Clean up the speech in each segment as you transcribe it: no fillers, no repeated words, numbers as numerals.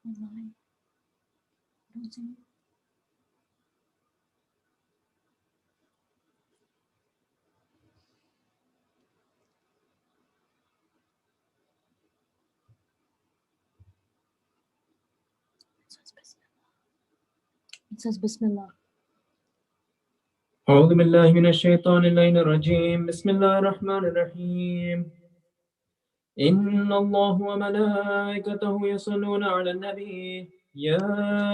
والله لازم. بسم الله. أعوذ بالله من الشيطان اللعين الرجيم. بسم الله الرحمن الرحيم. إن الله وملائكته يصلون على النبي يا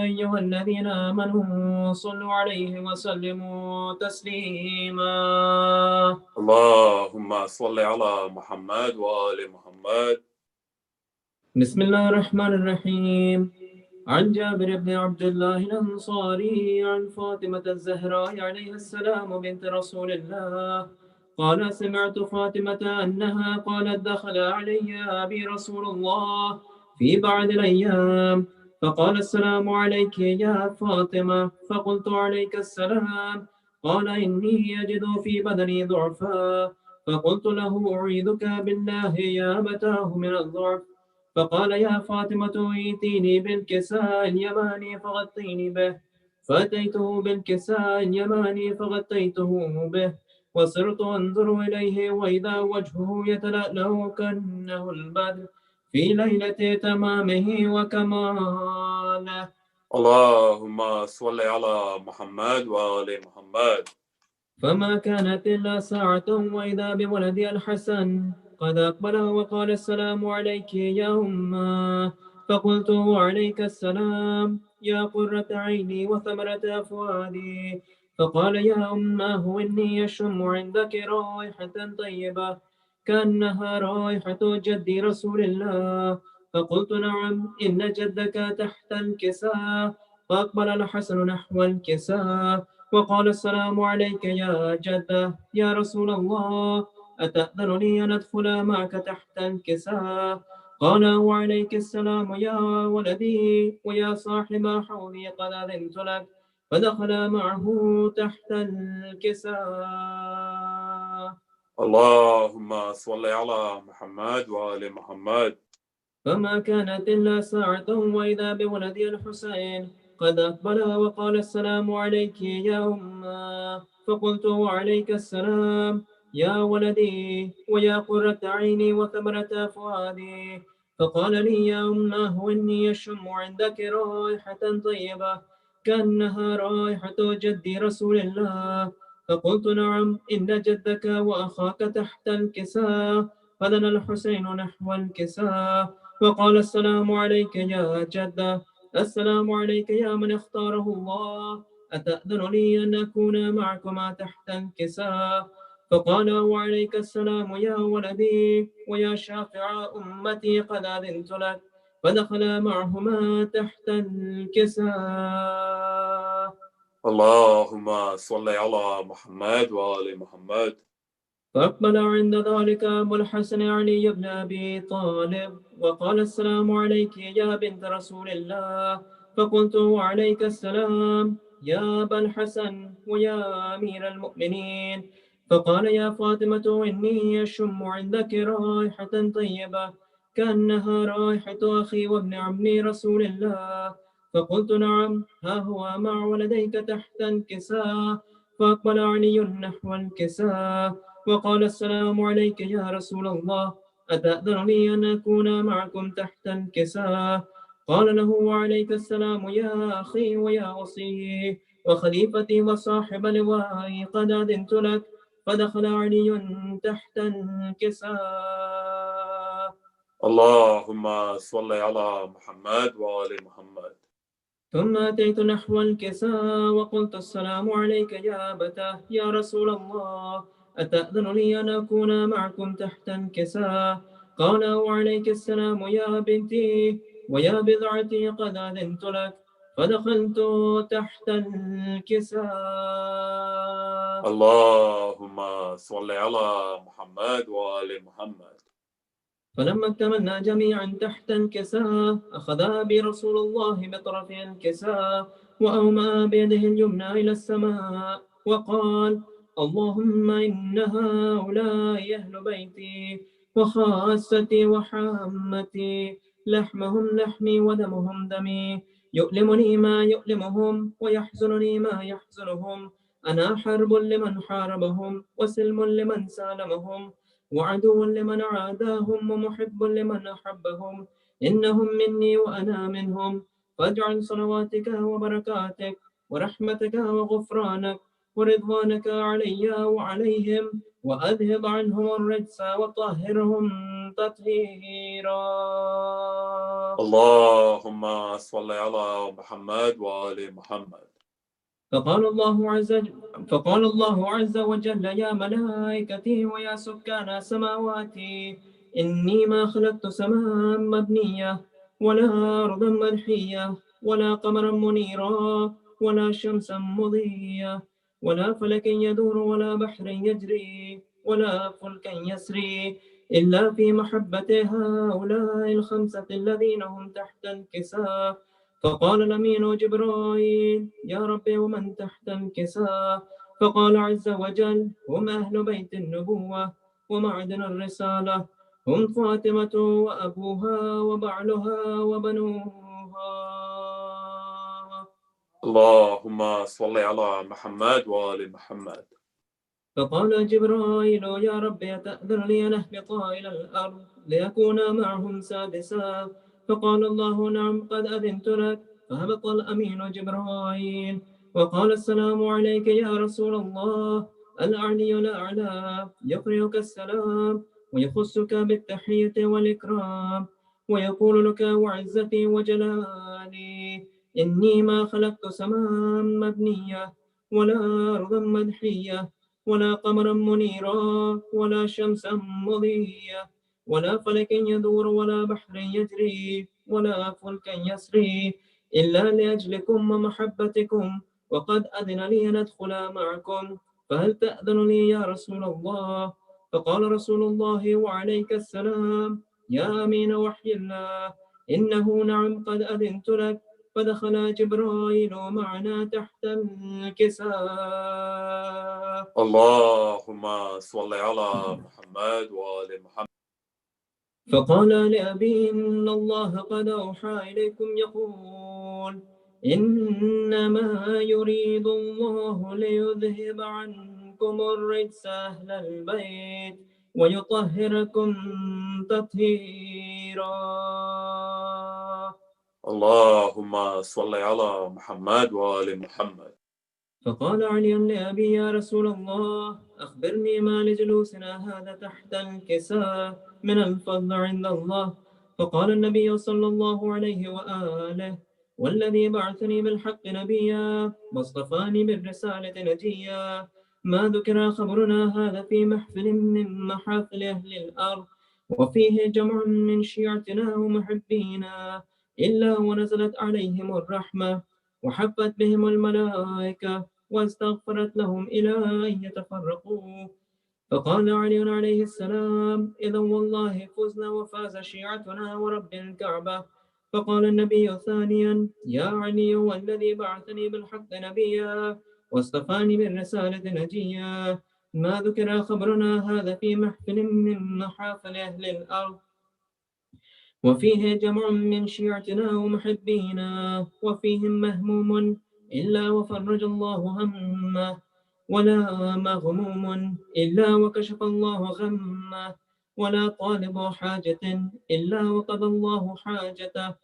أيها الذين آمنوا صلوا عليه وسلموا تسليما. اللهم صل على محمد وآل محمد. بسم الله الرحمن الرحيم. عن جابر بن عبد الله الأنصاري عن فاطمة الزهراء عليها السلام بنت رسول الله قال سمعت فاطمة أنها قالت دخل علي أبي رسول الله في بعض الأيام فقال السلام عليك يا فاطمة فقلت عليك السلام قال إني أجد في بدني ضعفا فقلت له أعيذك بالله يا أبتاه من الضعف فقال يا فاطمة ائتيني بالكساء اليماني فغطيني به فأتيته بالكساء اليماني فغطيته به وصرت أنظر إليه وإذا وجهه يتلألأ كأنه البدر في ليلة تمامه وكماله. اللهم صل على محمد وآل محمد. فما كانت إلا ساعة وإذا بولدي الحسن قد أقبل وقال السلام عليك يا أمه فقلت وعليك السلام يا قرة عيني وثمرة أفؤادي فقال يا أماه إني أشم عندك رائحة طيبة كأنها رائحة جدي رسول الله فقلت نعم إن جدك تحت الكساء فأقبل الحسن نحو الكساء وقال السلام عليك يا جدة يا رسول الله أتأذن لي أن أدخل معك تحت الكساء قال وعليك السلام يا ولدي ويا صاحب حوضي قد أذنت لك فدخل معه تحت الكساء. اللهم صل على محمد وآل محمد. فما كانت إلا ساعة وإذا بولدي الحسين قد أقبل وقال السلام عليك يا أمه فقلت وعليك السلام يا ولدي ويا قرة عيني وثمرة فؤادي فقال لي يا أمه إني أشم عندك رائحة طيبة كأنها رائحة جدي رسول الله فقلت نعم إن جدك وأخاك تحت الكساء فدنا الحسين نحو الكساء وقال السلام عليك يا جدة السلام عليك يا من اختاره الله أتأذن لي أن أكون معكما تحت الكساء فقال وعليك السلام يا ولدي ويا شافع أمتي قد أذنت لك فدخل معهما تحت الكساء. اللهم صل على محمد وآل محمد. فأقبل عند ذلك أبو الحسن علي بن أبي طالب وقال السلام عليك يا بنت رسول الله فقلت وعليك السلام يا أبا الحسن ويا أمير المؤمنين فقال يا فاطمة إني أشم عندك رائحة طيبة كأنها رائحة أخي وابن عمي رسول الله فقلت نعم ها هو مع ولديك تحت الكساء فأقبل علي نحو الكساء وقال السلام عليك يا رسول الله أتأذن لي أن أكون معكم تحت الكساء قال له وعليك السلام يا أخي ويا وصي وخليفتي وصاحب لوائي قد أذنت لك فدخل علي تحت الكساء. اللهم صل على محمد وآل محمد. ثم أتيت نحو الكساء وقلت السلام عليك يا أبتاه يا رسول الله أتأذن لي أن أكون معكم تحت الكساء قال وعليك السلام يا بنتي ويا بضعتي قد أذنت لك فدخلت تحت الكساء. اللهم صل على محمد وآل محمد. فلما اكتملنا جميعا تحت الكساء أخذ أبي رسول الله بطرف الكساء وأومأ بيده اليمنى إلى السماء وقال اللهم إن هؤلاء أهل بيتي وخاصتي وحامتي لحمهم لحمي ودمهم دمي، يؤلمني ما يؤلمهم ويحزنني ما يحزنهم. أنا حرب لمن حاربهم وسلم لمن سالمهم، وعدو لمن عاداهم ومحب لمن أحبهم. إنهم مني وأنا منهم، فاجعل صلواتك وبركاتك ورحمتك وغفرانك ورضوانك علي وعليهم، وأذهب عنهم الرجس وطهرهم تطهيرا. اللهم صل على محمد وآل محمد. فقال الله عز وجل: يا ملائكتي ويا سكان سماواتي، إني ما خلقت سماء مبنية ولا أرضا مدحية ولا قمرا منيرا ولا شمسا مضية ولا فلك يدور ولا بحر يجري ولا فلك يسري إلا في محبة هؤلاء الخمسة الذين هم تحت الكساء. فقال الأمين جبرائيل: يا رب ومن تحت الكساء؟ فقال عز وجل: هم أهل بيت النبوة ومعدن الرسالة، هم فاطمة وأبوها وبعلها وبنوها. اللهم صل على محمد وآل محمد. فقال جبرائيل: يا رب أتأذن لي أن أهبط إلى الأرض ليكون معهم سادسا؟ فقال الله: نعم، قد أذنت لك. فهبط الأمين جبرائيل وقال: السلام عليك يا رسول الله. الأعلي الأعلى يقرئك السلام ويخصك بالتحية والإكرام ويقول لك: وعزتي وجلالي إني ما خلقت سماء مبنية ولا أرضا مدحية ولا قمرا منيرا ولا شمسا مضية ولا فلك يدور ولا بحر يجري ولا فلك يسري إلا لأجلكم ومحبتكم، وقد أذن لي أن أدخل معكم، فهل تأذن لي يا رسول الله؟ فقال رسول الله: وعليك السلام يا أمين وحي الله، إنه نعم قد أذنت لك. فدخل جبرائيل معنا تحت الكساء. اللهم صل على محمد وآل محمد. فقال لأبي: إن الله قد أوحى إليكم يقول: إنما يريد الله ليذهب عنكم الرجس أهل البيت ويطهركم تطهيرا. اللهم صل على محمد وآل محمد. فقال علي لأبي: يا رسول الله، أخبرني ما لجلوسنا هذا تحت الكساء من الفضل عند الله. فقال النبي صلى الله عليه وآله: والذي بعثني بالحق نبيا واصطفاني بالرسالة نجيا، ما ذكر خبرنا هذا في محفل من محافل أهل الأرض وفيه جمع من شيعتنا ومحبينا إلا ونزلت عليهم الرحمة وحفت بهم الملائكة واستغفرت لهم إلى أن يتفرقوا. فقال علي عليه السلام: إذا والله فزنا وفاز شيعتنا ورب الكعبة. فقال النبي ثانيا: يا علي والذي بعثني بالحق نبيا واصطفاني بالرسالة نجيا، ما ذكر خبرنا هذا في محفل من محافل أهل الأرض وفيه جمع من شيعتنا ومحبينا وفيهم مهموم إلا وفرج الله همه ولا مغموم إلا وكشف الله غمه ولا طالب حاجة إلا وقضى الله حاجته.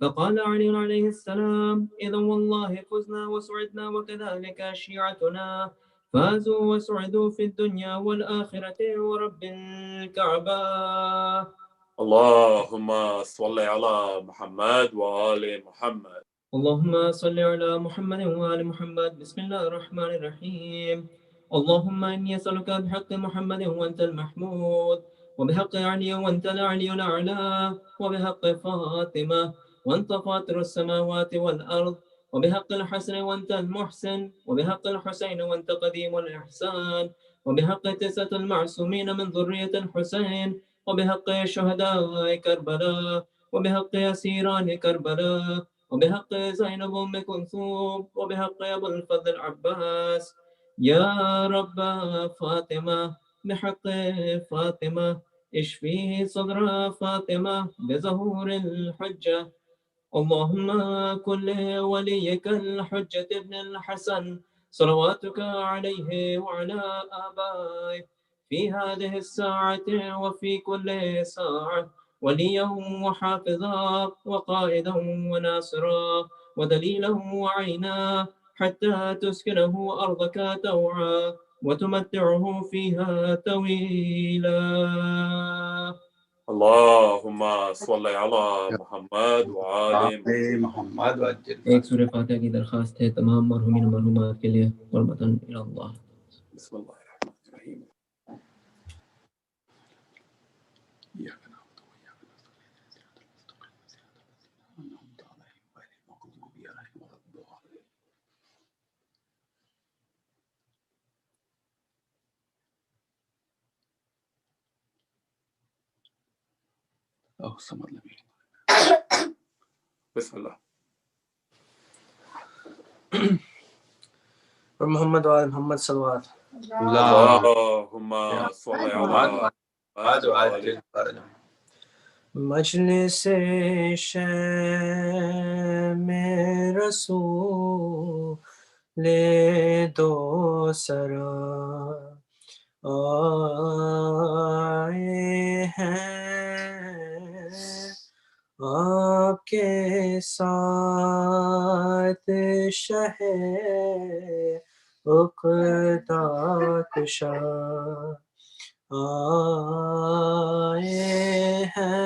فقال علي عليه السلام: إذا والله فزنا وسعدنا وكذلك شيعتنا فازوا وسعدوا في الدنيا والآخرة ورب الكعبة. اللهم صل على محمد وآل محمد. اللهم صل على محمد وآل محمد. بسم الله الرحمن الرحيم. اللهم إني أسألك بحق محمد وأنت المحمود، وبحق علي وأنت العلي الأعلى، وبحق فاطمة وأنت فاطر السماوات والأرض، وبحق الحسن وأنت المحسن، وبحق الحسين وأنت قديم الإحسان، وبحق تسعة المعصومين من ذرية الحسين، وبحق شهداء كربلاء، وبحق أسيران كربلاء، وبحق زينب أم كلثوم، وبحق أبو الفضل العباس. يا رب فاطمة، بحق فاطمة اشفي صدر فاطمة بظهور الحجة. اللهم كن لوليك الحجة ابن الحسن صلواتك عليه وعلى آبائه في هذه الساعة وفي كل ساعة وليا وحافظا وقائدا وناصرا ودليلا وعينا حتى تسكنه أرضك توعا وتمتعه فيها طويلا. اللهم صل على محمد وآل محمد وعجل ایک سورہ فاتحہ کی درخواست ہے تمام مرحومین و مرحومات کے لیے حرمتاً الی اللہ. بسم الله الرحمن الرحيم. إياك نعبد وإياك نستعين أنعمت عليهم غير المغضوب عليهم ولا الضالين. الصمد لم يلد. بسم الله. اور محمد وآل محمد صلوات. اللهم صل على محمد وآل مجلس شم رسول دو سرا آئے ہیں آپ کے ساتھ شہ عقدہ کشا آئے ہیں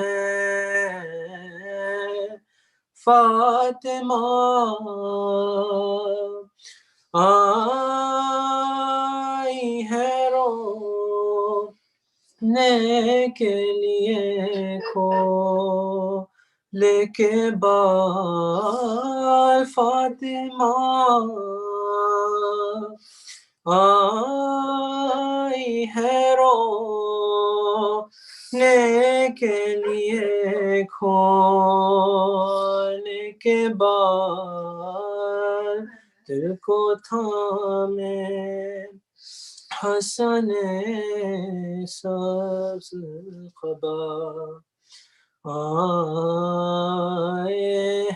فاطمہ آئی ہے رونے کے لیے کھول کے بال فاطمہ آئی ہے رونے کے لیے کھول کے بال دل کو تھامے حسن سبز قبا آئے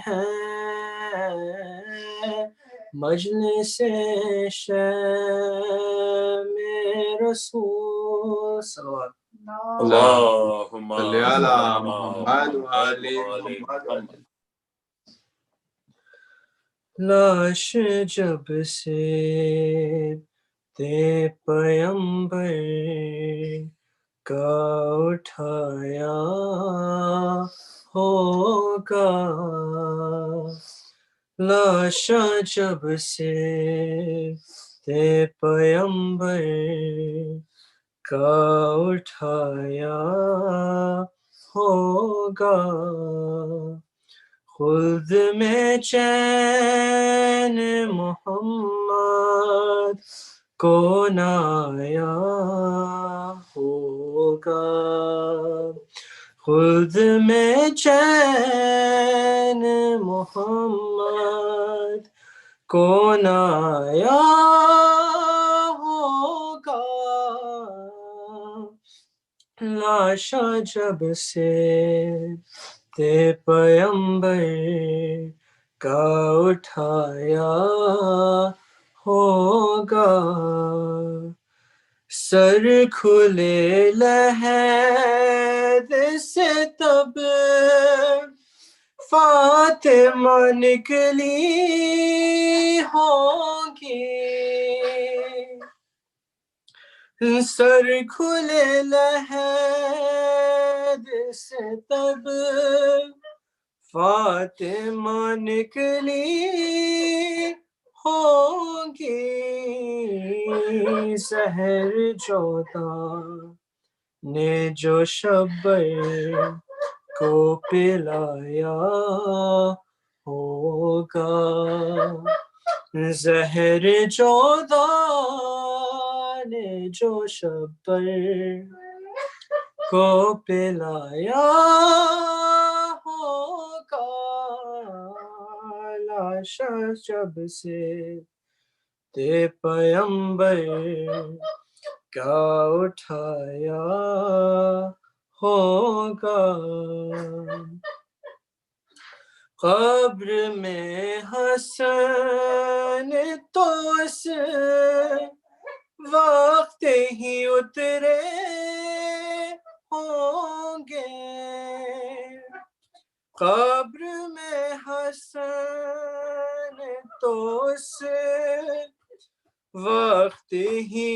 ہیں مجلس شم رسول صلوات. اللهم صل على محمد وآل محمد. لاش جب سے تے پیمبر کا اٹھایا ہوگا لاشا جب سے تے پیمبر کا اٹھایا ہوگا خلد میں چین محمد کو نایا ہوگا خلد میں چین محمد کو نایا ہوگا لاشا جب سے تے پیمبر کا اٹھایا ہوگا سر کھلے لحد سے تب فاطمہ نکلی ہوں گی سر کھلے لحد سے تب فاطمہ نکلی ہوں گی سحر جوتا نے جو شبر کو پلایا ہوگا زہر جودا نے جو شبر کو پلایا ہوگا لاشا جب سے تے پیمبر کا اٹھایا ہوگا قبر میں حسن تو اس وقت ہی اترے ہوں گے قبر میں حسن تو اس وقت ہی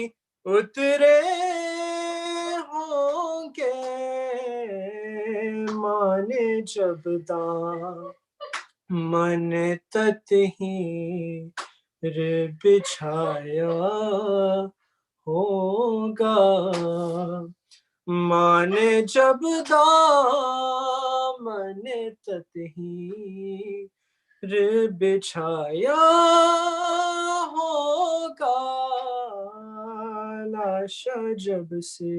اترے ہوں گے مانے جب دامن تطہیر بچھایا ہوگا مانے جب دامن تطہیر بچھایا ہوگا لاشا جب سے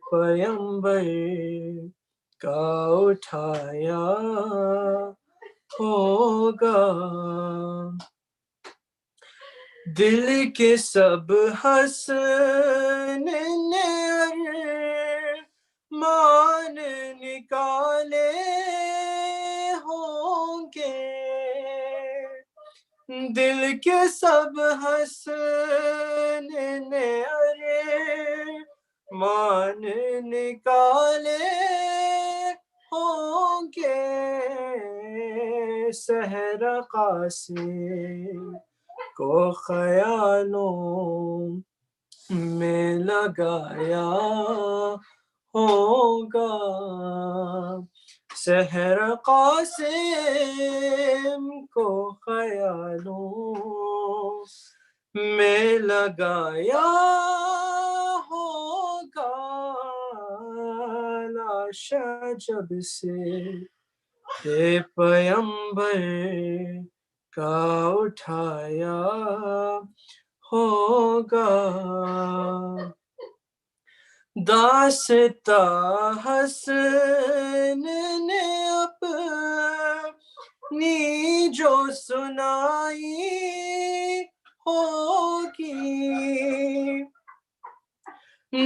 پیمبر کا اٹھایا ہوگا دل کے سب حسن نے مان نکالے ہوں گے دل کے سب حسن نے مان نکالے ہوں گے صحرا قاسم کو خیالوں میں لگایا ہوگا سحر قاسم کو خیالوں میں لگایا ہوگا لاشا جب سے پیمبر کا اٹھایا ہوگا داستہ حسن نے اپنی جو سنائی ہوگی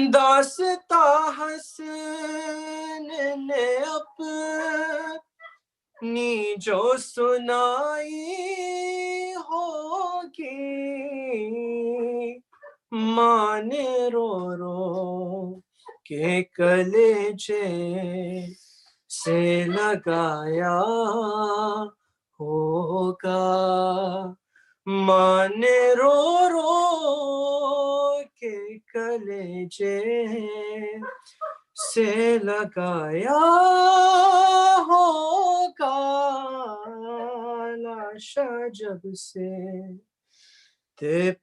داستہ حسن نے اپنی جو سنائی ہوگی ماں نے رو رو کے کلیجے سے لگایا ہوگا ماں نے رو رو کے کلیجے سے لگایا ہوگا لاشا جب سے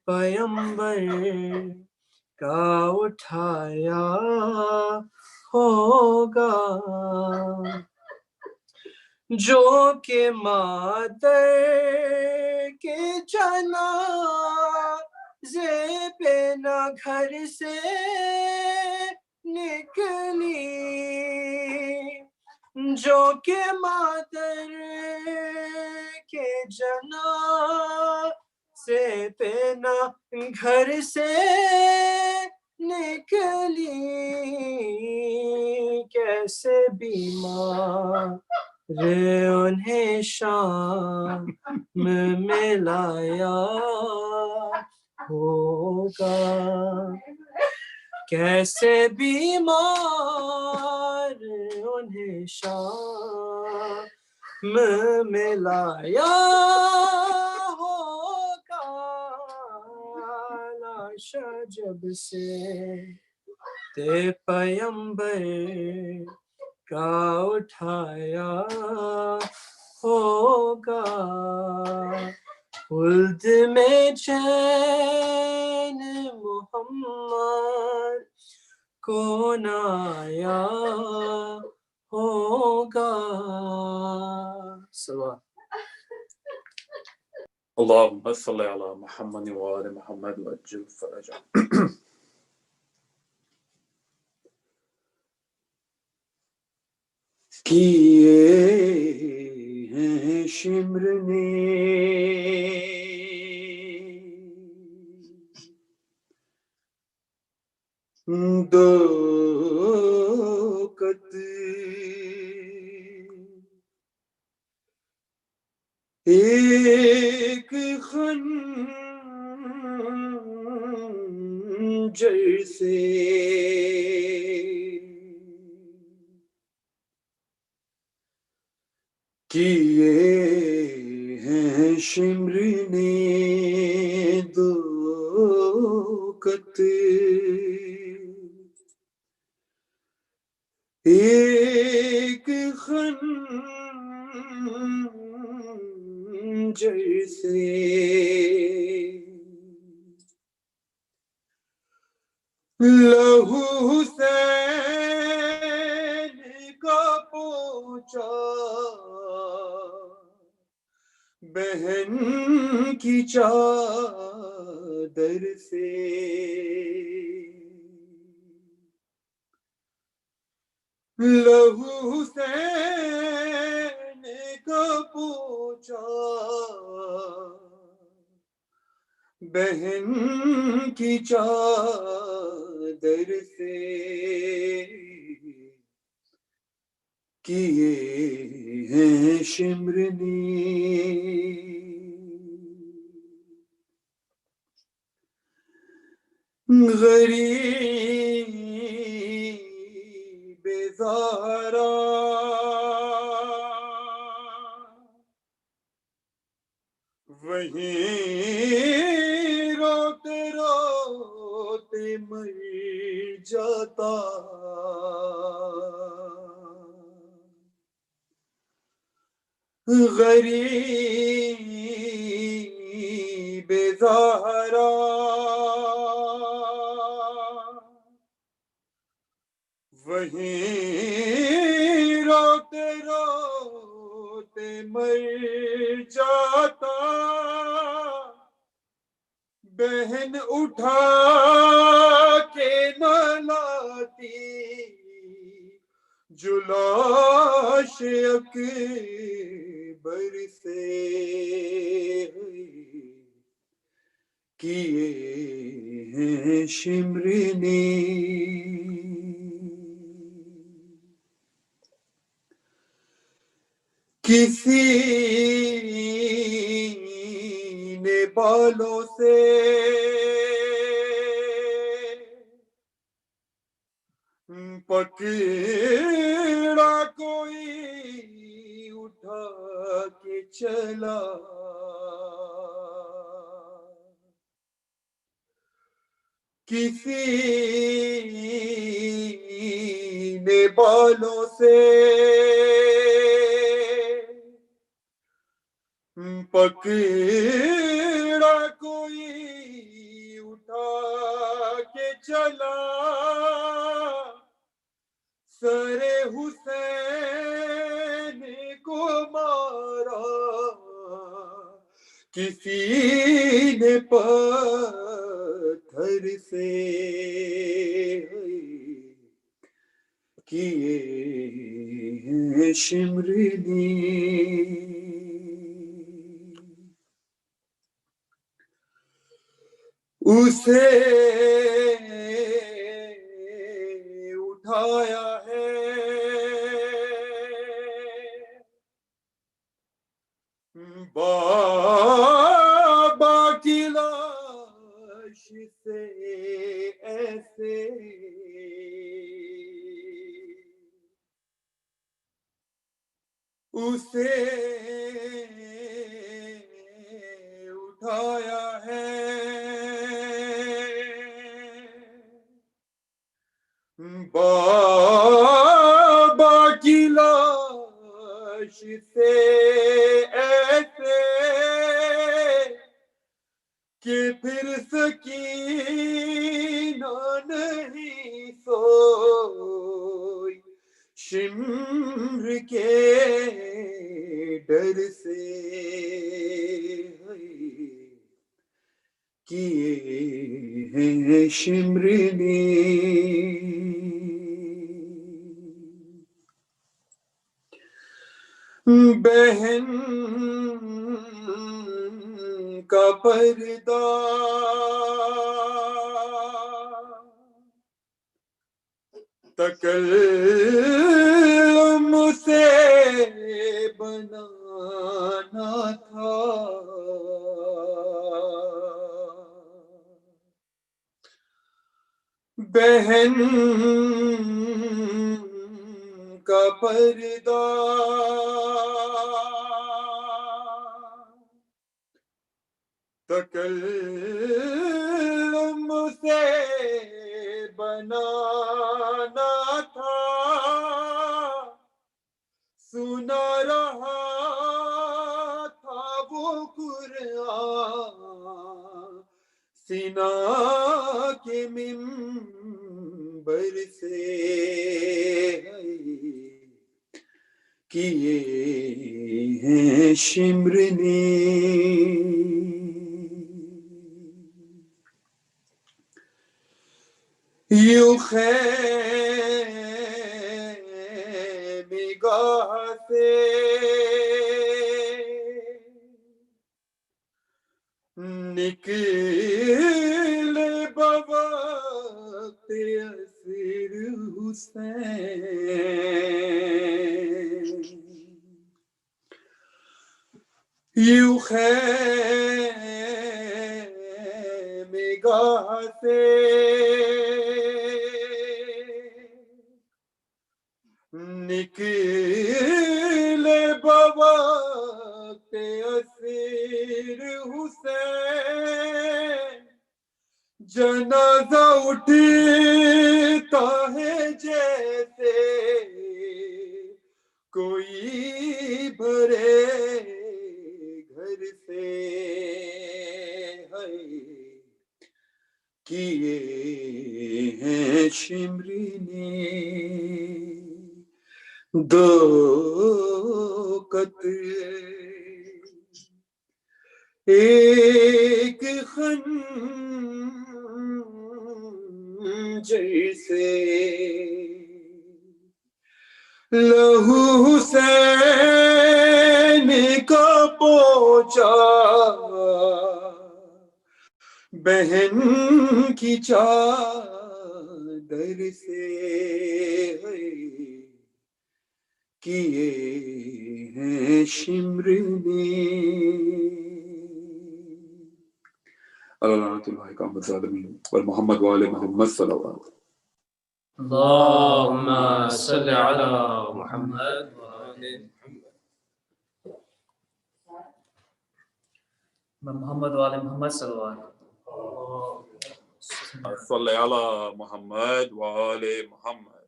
پیمبر کا اٹھایا ہوگا جو کہ مادر کے جنازے پہ نہ گھر سے نکلی جو کہ مادر کے جنازے پہ نہ گھر سے نکلی کیسے بیمار انہیں شام میں لایا ہوگا کیسے بیمار انہیں شام میں لایا ہوگا لاشا جب سے پیمبر کا اٹھایا ہوگا خلد میں چین محمد کو نہ آیا ہوگا سوا اللهم صل على محمد وآل محمد وعجل فرجهم. کیے ہیں شمر نے دو ایک خنجر سے کیے ہیں شمر نے دو قطر، ایک خنجر سے لہو حسین کا پوچھا بہن کی چادر سے، لہو حسین کا پوچھا بہن کی چادر سے، کیے ہیں شمر نے غریب زہرا وہیں روتے روتے مر جاتا، غریب زہرا وہیں روتے روتے مر جاتا، بہن اٹھا کے نہ لاتی جو لاش اکبر سے، کیے ہیں شمر نے کسی نے بالوں سے پکڑا کوئی اٹھا کے چلا، کسی نے بالوں سے پکڑا کوئی اٹھا کے چلا، سر حسین کو مارا کسی نے پتھر سے، کیے ہیں شمر نے اسے اٹھایا ہے بابا کی لاش سے ایسے، اسے اٹھایا ہے بابا کی لاش سے ایسے کہ پھر سکینہ نہیں سوئی شمر کے ڈر سے، کیے ہیں شمر نے بہن کا پردہ تکلم سے بنانا تھا، بہن کا پردہ تکلم سے بنانا تھا، سنا رہا تھا وہ قرآن سینا کے منبر سے کیے ہیں شمرنی، یوں خیمگاہ سے نکلے بوقت عصر حسین، یوں خیمگاہ سے نکلے بوقت عصر حسین، جنازہ اٹھتا ہے جیسے کوئی بھرے گھر سے، کیے ہیں شمرنی دو قطرے، ایک خنجر سے لہو حسین کا پہنچا، بہن کی چادر سے کیے ہیں شمرنی، اللہ کا مزادمین والمحمد وآل محمد صلوات اللهم صل على محمد وآل محمد وآل محمد صلی اللہ علیہ صل على محمد وآل محمد.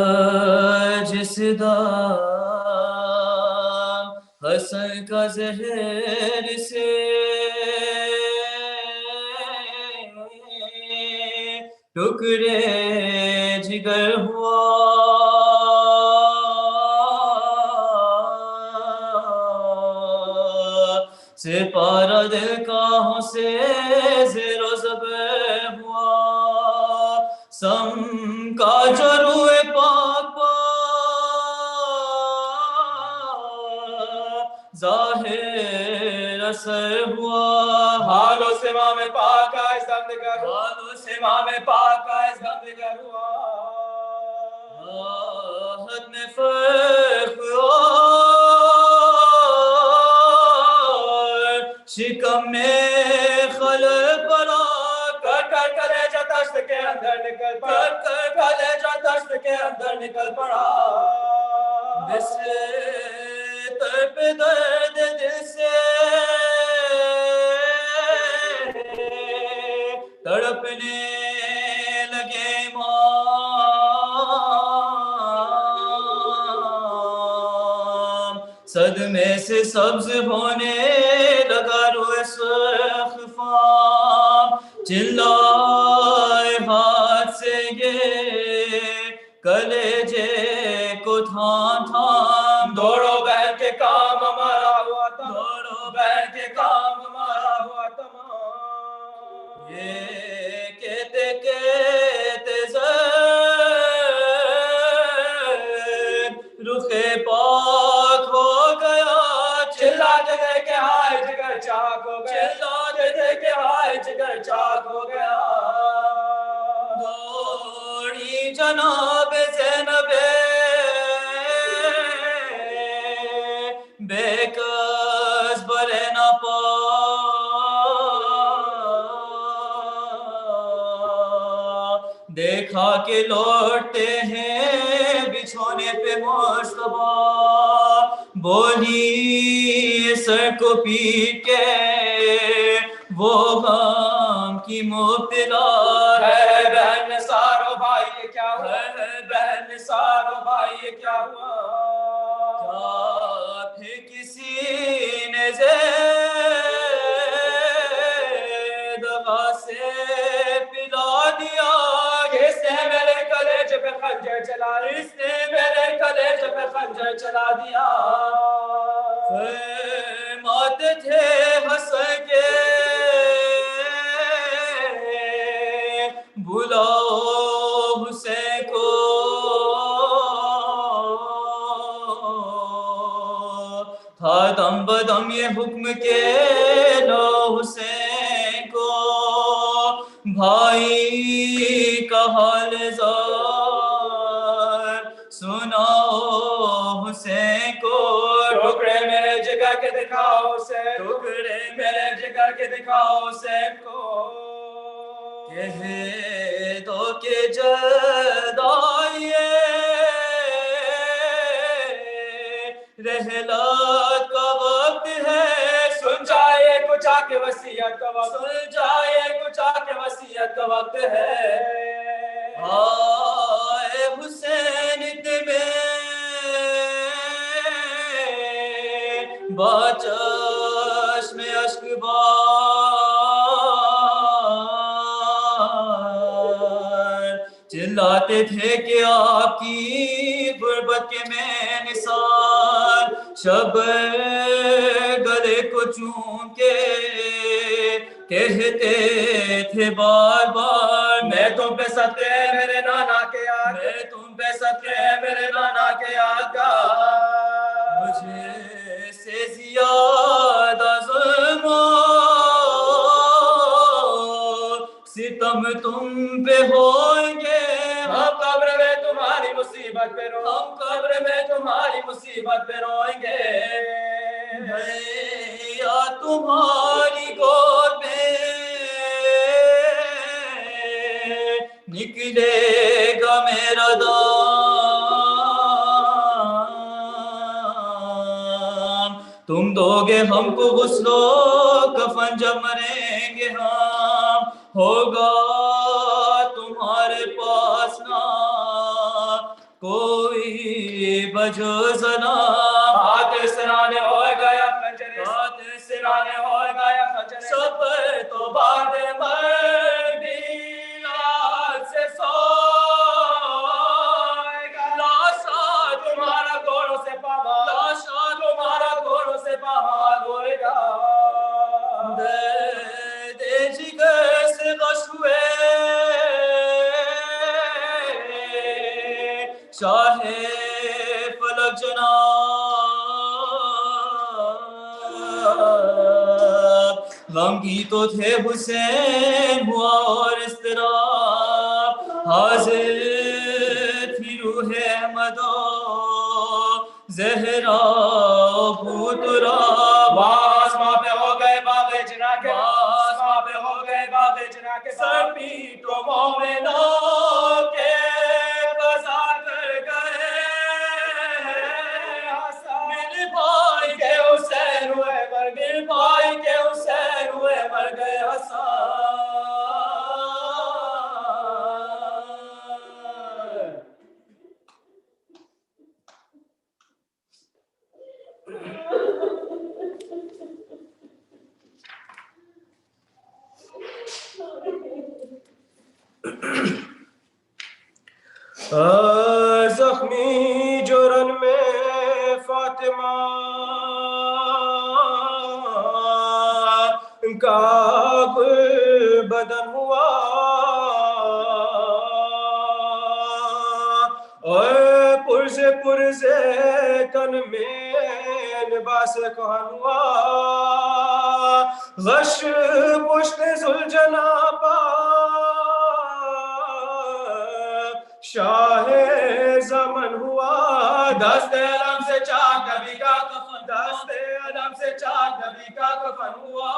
آج صدا حسن کا زہر سے ٹکڑے جگر ہوا، سپارہ دل کاہوں سے زیر و زبر ہوا، سم کا جو روئے پاک ظاہر اثر ہوا، حال و سما میں پاک آئے زندگر، حال و سما میں پاک آئے زندگر ہوا، راحت میں فرق اور شکم میں خلل پڑا، کر کر کلیجہ دشت کے اندر نکل پڑا، کر کر کلیجہ دشت کے اندر نکل پڑا، بستر پہ درد دل سے تڑپنے لگے امام، صدمے سے سبز ہونے لگا روئے سرخ فام، چلائے ہاتھ سے یہ کلیجے کو تھام تھام، دوڑو بہن کے کام ہمارا ہوا تمام، دوڑو بہن کے کام ہمارا ہوا تمام، یہ کہتے کہتے رخ پاک ہو گیا، چلا دے کے ہائے جگر چاک ہو گیا، چلا دے کے ہائے جگر چاک ہو گیا، دوڑی جناب زینب کھا کے لوٹتے ہیں بچھونے پہ مشتبہ بولی سر کو پیٹ کے وہ غم کی مبتلا ہے بہن سارو بھائی یہ کیا ہوا ہے بہن سارو بھائی یہ کیا ہوا کیا پھر کسی نے دغا سے پلا دیا کس نے میرے کلیج پہ خنجر چلا اس نے میرے کلیج پہ خنجر چلا دیا فرماتے تھے حسن کے بلاؤ حسین کو تھا دم بدم یہ حکم کے لو حسین کو بھائی کا حال زار سناؤ حسین کو ٹکڑے میرے جگر کے دکھاؤ حسین ٹکڑے میرے جگر کے دکھاؤ حسین کو کہہ دو کہ جلد آئیے رحلات کا وقت ہے سن جائے کچھ آ کے وصیت کا وقت سن جائے کچھ آ کے وصیت کا وقت ہے آئے حسین اتنے باچش میں اشک بار چلاتے تھے کہ آپ کی غربت کے میں نثار شب گلے کو چوم کے کہتے تھے بار بار میں تم پہ صدقے میرے نانا کے یاد میں تم پہ صدقے میرے نانا کے یاد کا مجھے سے زیادہ ظلم و ستم تم پہ ہوئیں گے ہم قبر میں تمہاری مصیبت پہ ہم قبر میں تمہاری مصیبت پہ روئیں گے یا تمہاری گود میں نکلے گا میرا دام تم دو گے ہم کو غسل و کفن جب مریں گے ہم ہوگا تمہارے پاس نہ کوئی بجو زنا ہاتھ سرانے ہو گیا خنجر ہاتھ سرانے ہو گیا خنجر سب تو بعد مردی آج سے سوئے گا لاشا تمہارا گھوڑوں سے پامال لاشا تمہارا گھوڑوں سے پامال ہوئے گا دے جگر سے غش ہوئے شاہ فلک جناب غمگی تو تھے حسین ہوا اور اضطراب حاضر تھی روح احمد و زہرا پوترا آسماں پہ ہو گئے باغ جنا کے آسماں پہ ہو گئے باغ جنا کے سر پیٹو مومنوں کے قضا کر گئے مل بھائی کے حسین ہوئے مر مل بھائی کے حسین ہوئے مر گئے حسین زخمی جرن میں فاطمہ کا گل بدن ہوا اور پرزے تن میں لباس کہن ہوا غش پشت زلجنا پا شاہ زمن ہوا دست علم سے چاک نبی کا کفن دست علم سے چاک نبی کا کفن ہوا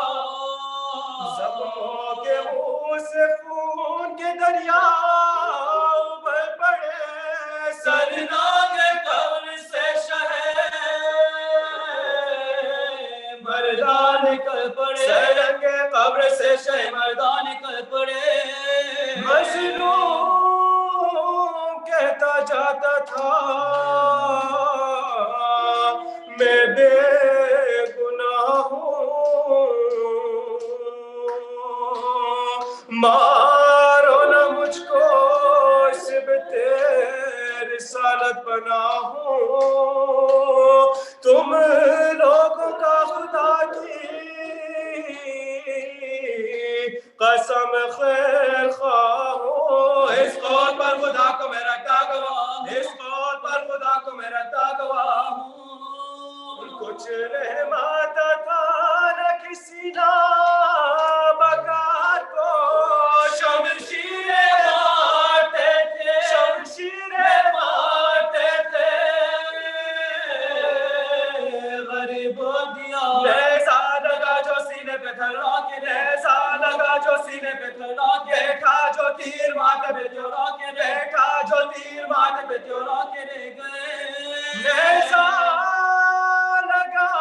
زخموں کے منہ سے خون کے دریا میں بے گناہ ہوں مارو نہ مجھ کو صبت رسالت بنا ہوں تم لوگوں کا خدا کی قسم خیر خواہ ہوں اس قول پر خدا کو میں رکھتا گواہ اس قول پر خدا کو میں رکھتا گواہ ہوں کچھ رحمت تھا نہ کسی نابکار کو شمشیریں مارتے تھے شمشیریں مارتے تھے غریب دیا ایسا لگا جو سینے پہ تھرا کے ایسا لگا جو سینے پہ تھرا کے دیکھا جو تیر ماتھے پہ تھرا کے دیکھا جو تیر ماتھے پہ تھرا کے رہ گئے ایسا لگا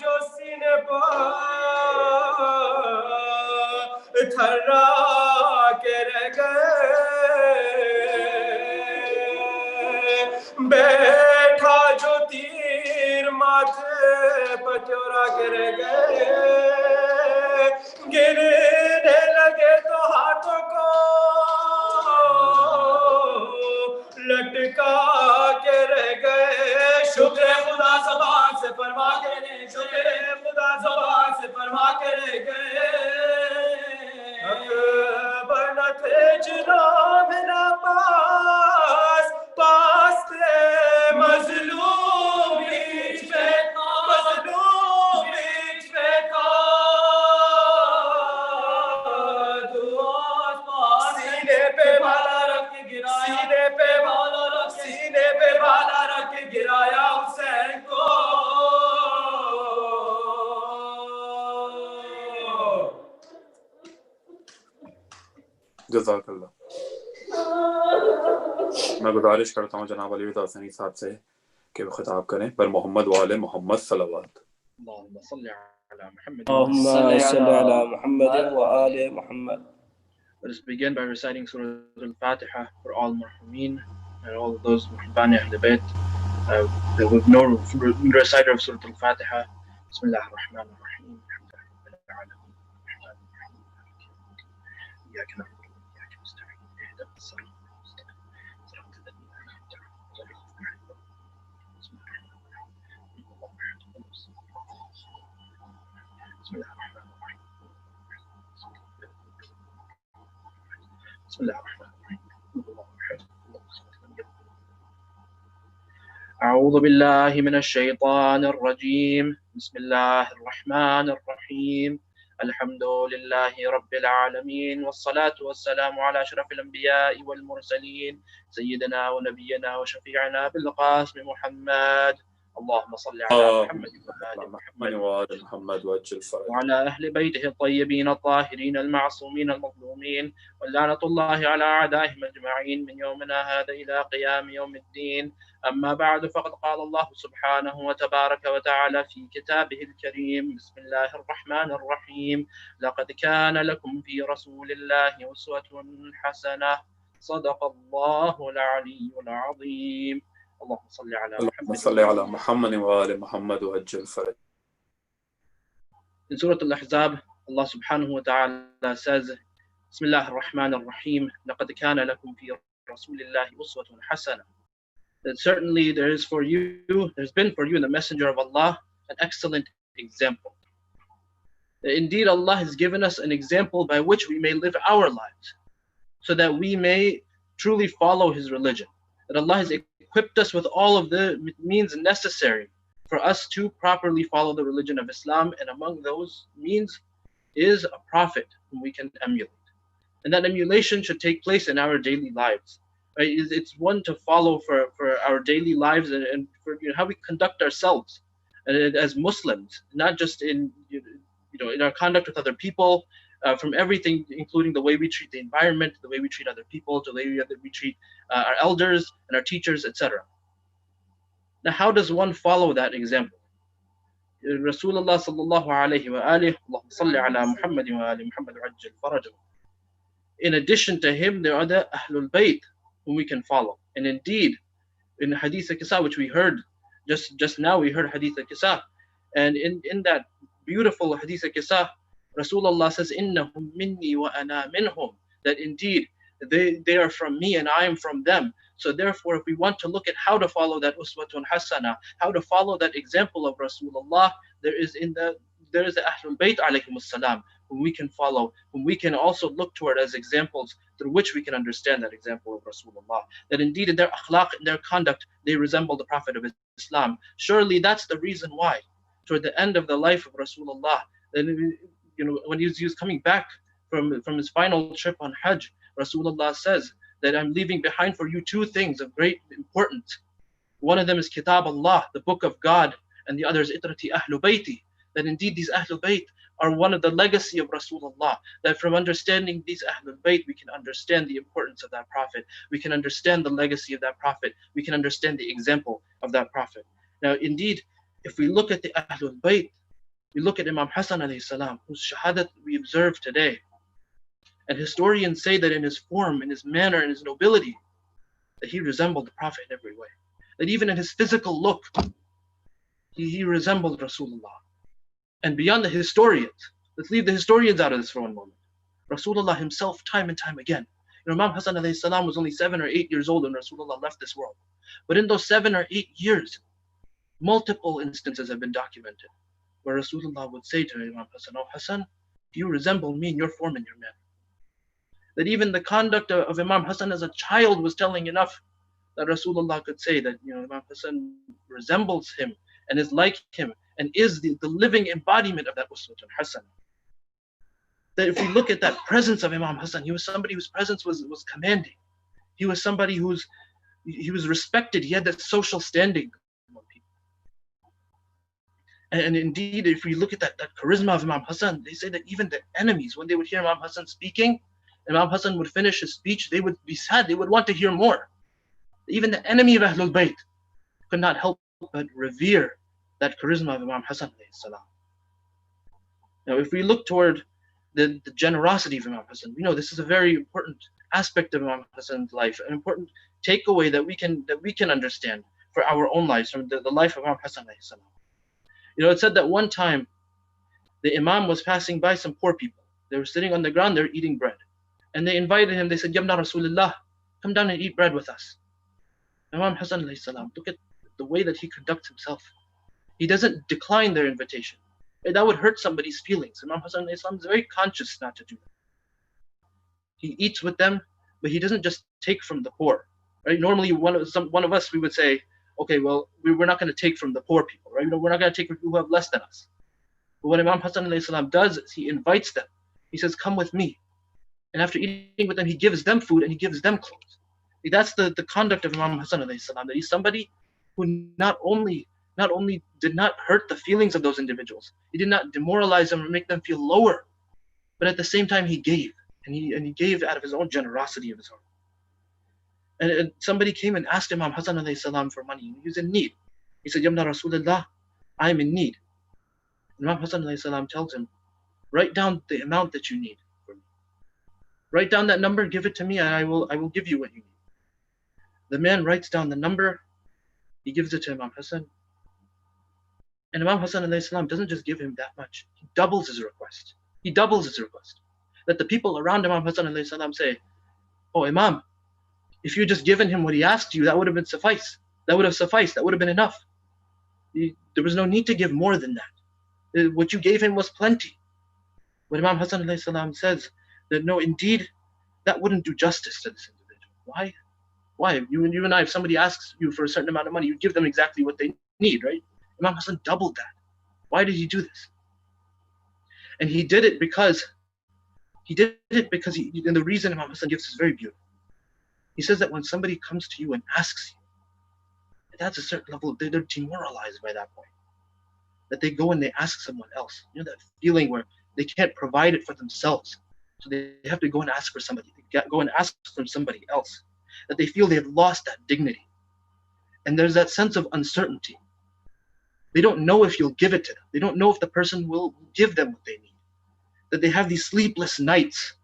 جو سینے پر تھرا کے رہ گئے بیٹھا جو تیر ماتھے پر تھرا کے رہ گئے گرنے لگے تو ہاتھوں کو لٹکا کے رہ گئے شکر خدا زبان سے فرما کے رہ شکر خدا زبان سے فرما کے رہ گئے اکبر نہ تھے جناب نہ پاس پاس تھے مظلوم بیچ میں تھا مظلوم بیچ میں تھا سینے پہ بالا رکھ کے گرایا سینے پہ بالا رکھ سینے پہ بالا رکھ کے گرایا حسین کو جزاک اللہ. میں گزارش کرتا ہوں جناب علی رضا حسینی صاحب سے کہ وہ خطاب کریں پر محمد وآل محمد صلوات. اللهم صل على محمد اللهم صل على محمد وآل محمد. Let us begin by reciting Surah Al-Fatiha for all Marhameen and all of those Muhibban Ahl Bayt. With no reciter of Surah Al-Fatiha. Bismillah ar-Rahman ar-Rahim. إياك نعبد وإياك نستعين اهدنا الصراط المستقيم صراط الذين أنعمت عليهم غير المغضوب عليهم. بسم الله الرحمن الرحيم. بسم الله الرحمن الرحيم. بسم الله الرحمن الرحيم. أعوذ بالله من الشيطان الرجيم. بسم الله الرحمن الرحيم. الحمد لله رب العالمين والصلاة والسلام على أشرف الأنبياء والمرسلين سيدنا ونبينا وشفيعنا بالقاسم محمد. اللهم صل على محمد وآل محمد وعجل فرجهم وعلى أهل بيته الطيبين الطاهرين المعصومين المظلومين ولعنة الله على أعدائهم أجمعين من يومنا هذا إلى قيام يوم الدين. أما بعد فقد قال الله سبحانه وتبارك وتعالى في كتابه الكريم. بسم الله الرحمن الرحيم. لقد كان لكم في رسول الله أسوة حسنة. صدق الله العلي العظيم. اللهم صل على محمد وآل محمد وعجل فرجهم. In Surah Al-Ahzab, Allah subhanahu wa ta'ala says, Bismillah ar-Rahman ar-Rahim, لَقَدْ كَانَ لَكُمْ فِي رَسُولِ اللَّهِ أُسْوَةٌ حَسَنَةٌ. That certainly there's been for you in the Messenger of Allah an excellent example. That indeed Allah has given us an example by which we may live our lives, so that we may truly follow His religion. That Allah has equipped us with all of the means necessary for us to properly follow the religion of Islam, and among those means is a prophet whom we can emulate. And that emulation should take place in our daily lives. Right? It's one to follow for our daily lives and for how we conduct ourselves as Muslims, not just in in our conduct with other people, from everything, including the way we treat the environment, the way we treat other people, the way we treat our elders and our teachers, etc. Now, how does one follow that example? Rasulullah sallallahu alayhi wa alihi, Allahumma salli ala Muhammad wa ali Muhammad wa'ajjal farajahum. In addition to him, there are the Ahlul Bayt whom we can follow. And indeed, in Hadith Qisa, which we heard Just now we heard Hadith al-Kisa, and in that beautiful Hadith al-Kisa, Rasulullah says, "Innahum minni wa ana minhum," that indeed they are from me and I am from them. So therefore, if we want to look at how to follow that uswatun hasana, how to follow that example of Rasulullah, there is the Ahlul Bayt alayhimus salam, whom we can follow, whom we can also look toward as examples through which we can understand that example of Rasulullah. That indeed in their akhlaq, in their conduct, they resemble the Prophet of Islam. Surely that's the reason why, toward the end of the life of Rasulullah, then when he was coming back from his final trip on Hajj, Rasulullah says that I'm leaving behind for you two things of great importance. One of them is Kitab Allah, the book of God, and the other is Itrati Ahlul Bayti. That indeed these Ahlul Bayt are one of the legacy of Rasulullah. That from understanding these Ahlul Bayt, we can understand the importance of that Prophet. We can understand the legacy of that Prophet. We can understand the example of that Prophet. Now, indeed, if we look at the Ahlul Bayt, we look at Imam Hassan alayhi salam, whose shahadat we observe today. And historians say that in his form, in his manner, in his nobility, that he resembled the Prophet in every way. That even in his physical look, he resembled Rasulullah. And beyond the historians, let's leave the historians out of this for one moment. Rasulullah himself, time and time again. Imam Hassan alayhi salam was only 7 or 8 years old when Rasulullah left this world. But in those 7 or 8 years, multiple instances have been documented where Rasulullah would say to Imam Hassan, "Oh Hassan, you resemble me in your form and your manner." That even the conduct of Imam Hassan as a child was telling enough that Rasulullah could say that Imam Hassan resembles him and is like him and is the living embodiment of that uswatun Hassan. That if we look at that presence of Imam Hassan, he was somebody whose presence was commanding. He was somebody he was respected. He had that social standing among people. And indeed, if we look at that charisma of Imam Hassan, they say that even the enemies, when they would hear Imam Hassan speaking, Imam Hassan would finish his speech, they would be sad, they would want to hear more. Even the enemy of Ahlul Bayt could not help but revere that charisma of Imam Hassan alayhi salam. Now, if we look toward the generosity of Imam Hassan, we know this is a very important aspect of Imam Hassan's life, an important takeaway that we can understand for our own lives from the life of Imam Hassan alayhi salam. It said that one time the Imam was passing by some poor people. They were sitting on the ground, they were eating bread. And they invited him, they said, "Yabna Rasulullah, come down and eat bread with us." Imam Hassan alayhi salam, look at the way that he conducts himself. He doesn't decline their invitation. That would hurt somebody's feelings. Imam Hassan alayhi salam is very conscious not to do that. He eats with them, but he doesn't just take from the poor. Right? Normally, one of us, we would say, okay, well, we're not going to take from the poor people, right? We're not going to take from people who have less than us. But what Imam Hassan alayhi salam does is he invites them. He says, "Come with me." And after eating with them, he gives them food and he gives them clothes. That's the conduct of Imam Hassan alayhi salam, that he's somebody who not only did not hurt the feelings of those individuals, he did not demoralize them or make them feel lower, but at the same time he gave, and he gave out of his own generosity of his heart. And somebody came and asked Imam Hassan alayhi salam for money. He was in need. He said, "Yamna Rasulullah, I am in need." And Imam Hassan alayhi salam tells him, "Write down the amount that you need. Write down that number, give it to me, and I will give you what you need." The man writes down the number, he gives it to Imam Hassan. And Imam Hassan alayhi salam doesn't just give him that much, he doubles his request. He doubles his request. That the people around Imam Hassan alayhi salam say, "Oh Imam, if you had just given him what he asked you, that would have sufficed. That would have been enough. There was no need to give more than that. What you gave him was plenty." But Imam Hassan alayhi salam says that no, indeed, that wouldn't do justice to this individual. Why? You and I, if somebody asks you for a certain amount of money, you give them exactly what they need, right? Imam Hassan doubled that. Why did he do this? And he did it because and the reason Imam Hassan gives is very beautiful. He says that when somebody comes to you and asks you, that's a certain level, they're demoralized by that point. That they go and they ask someone else. That feeling where they can't provide it for themselves. So they have to go and ask for somebody. Go and ask from somebody else. That they feel they have lost that dignity. And there's that sense of uncertainty. They don't know if you'll give it to them. They don't know if the person will give them what they need. That they have these sleepless nights.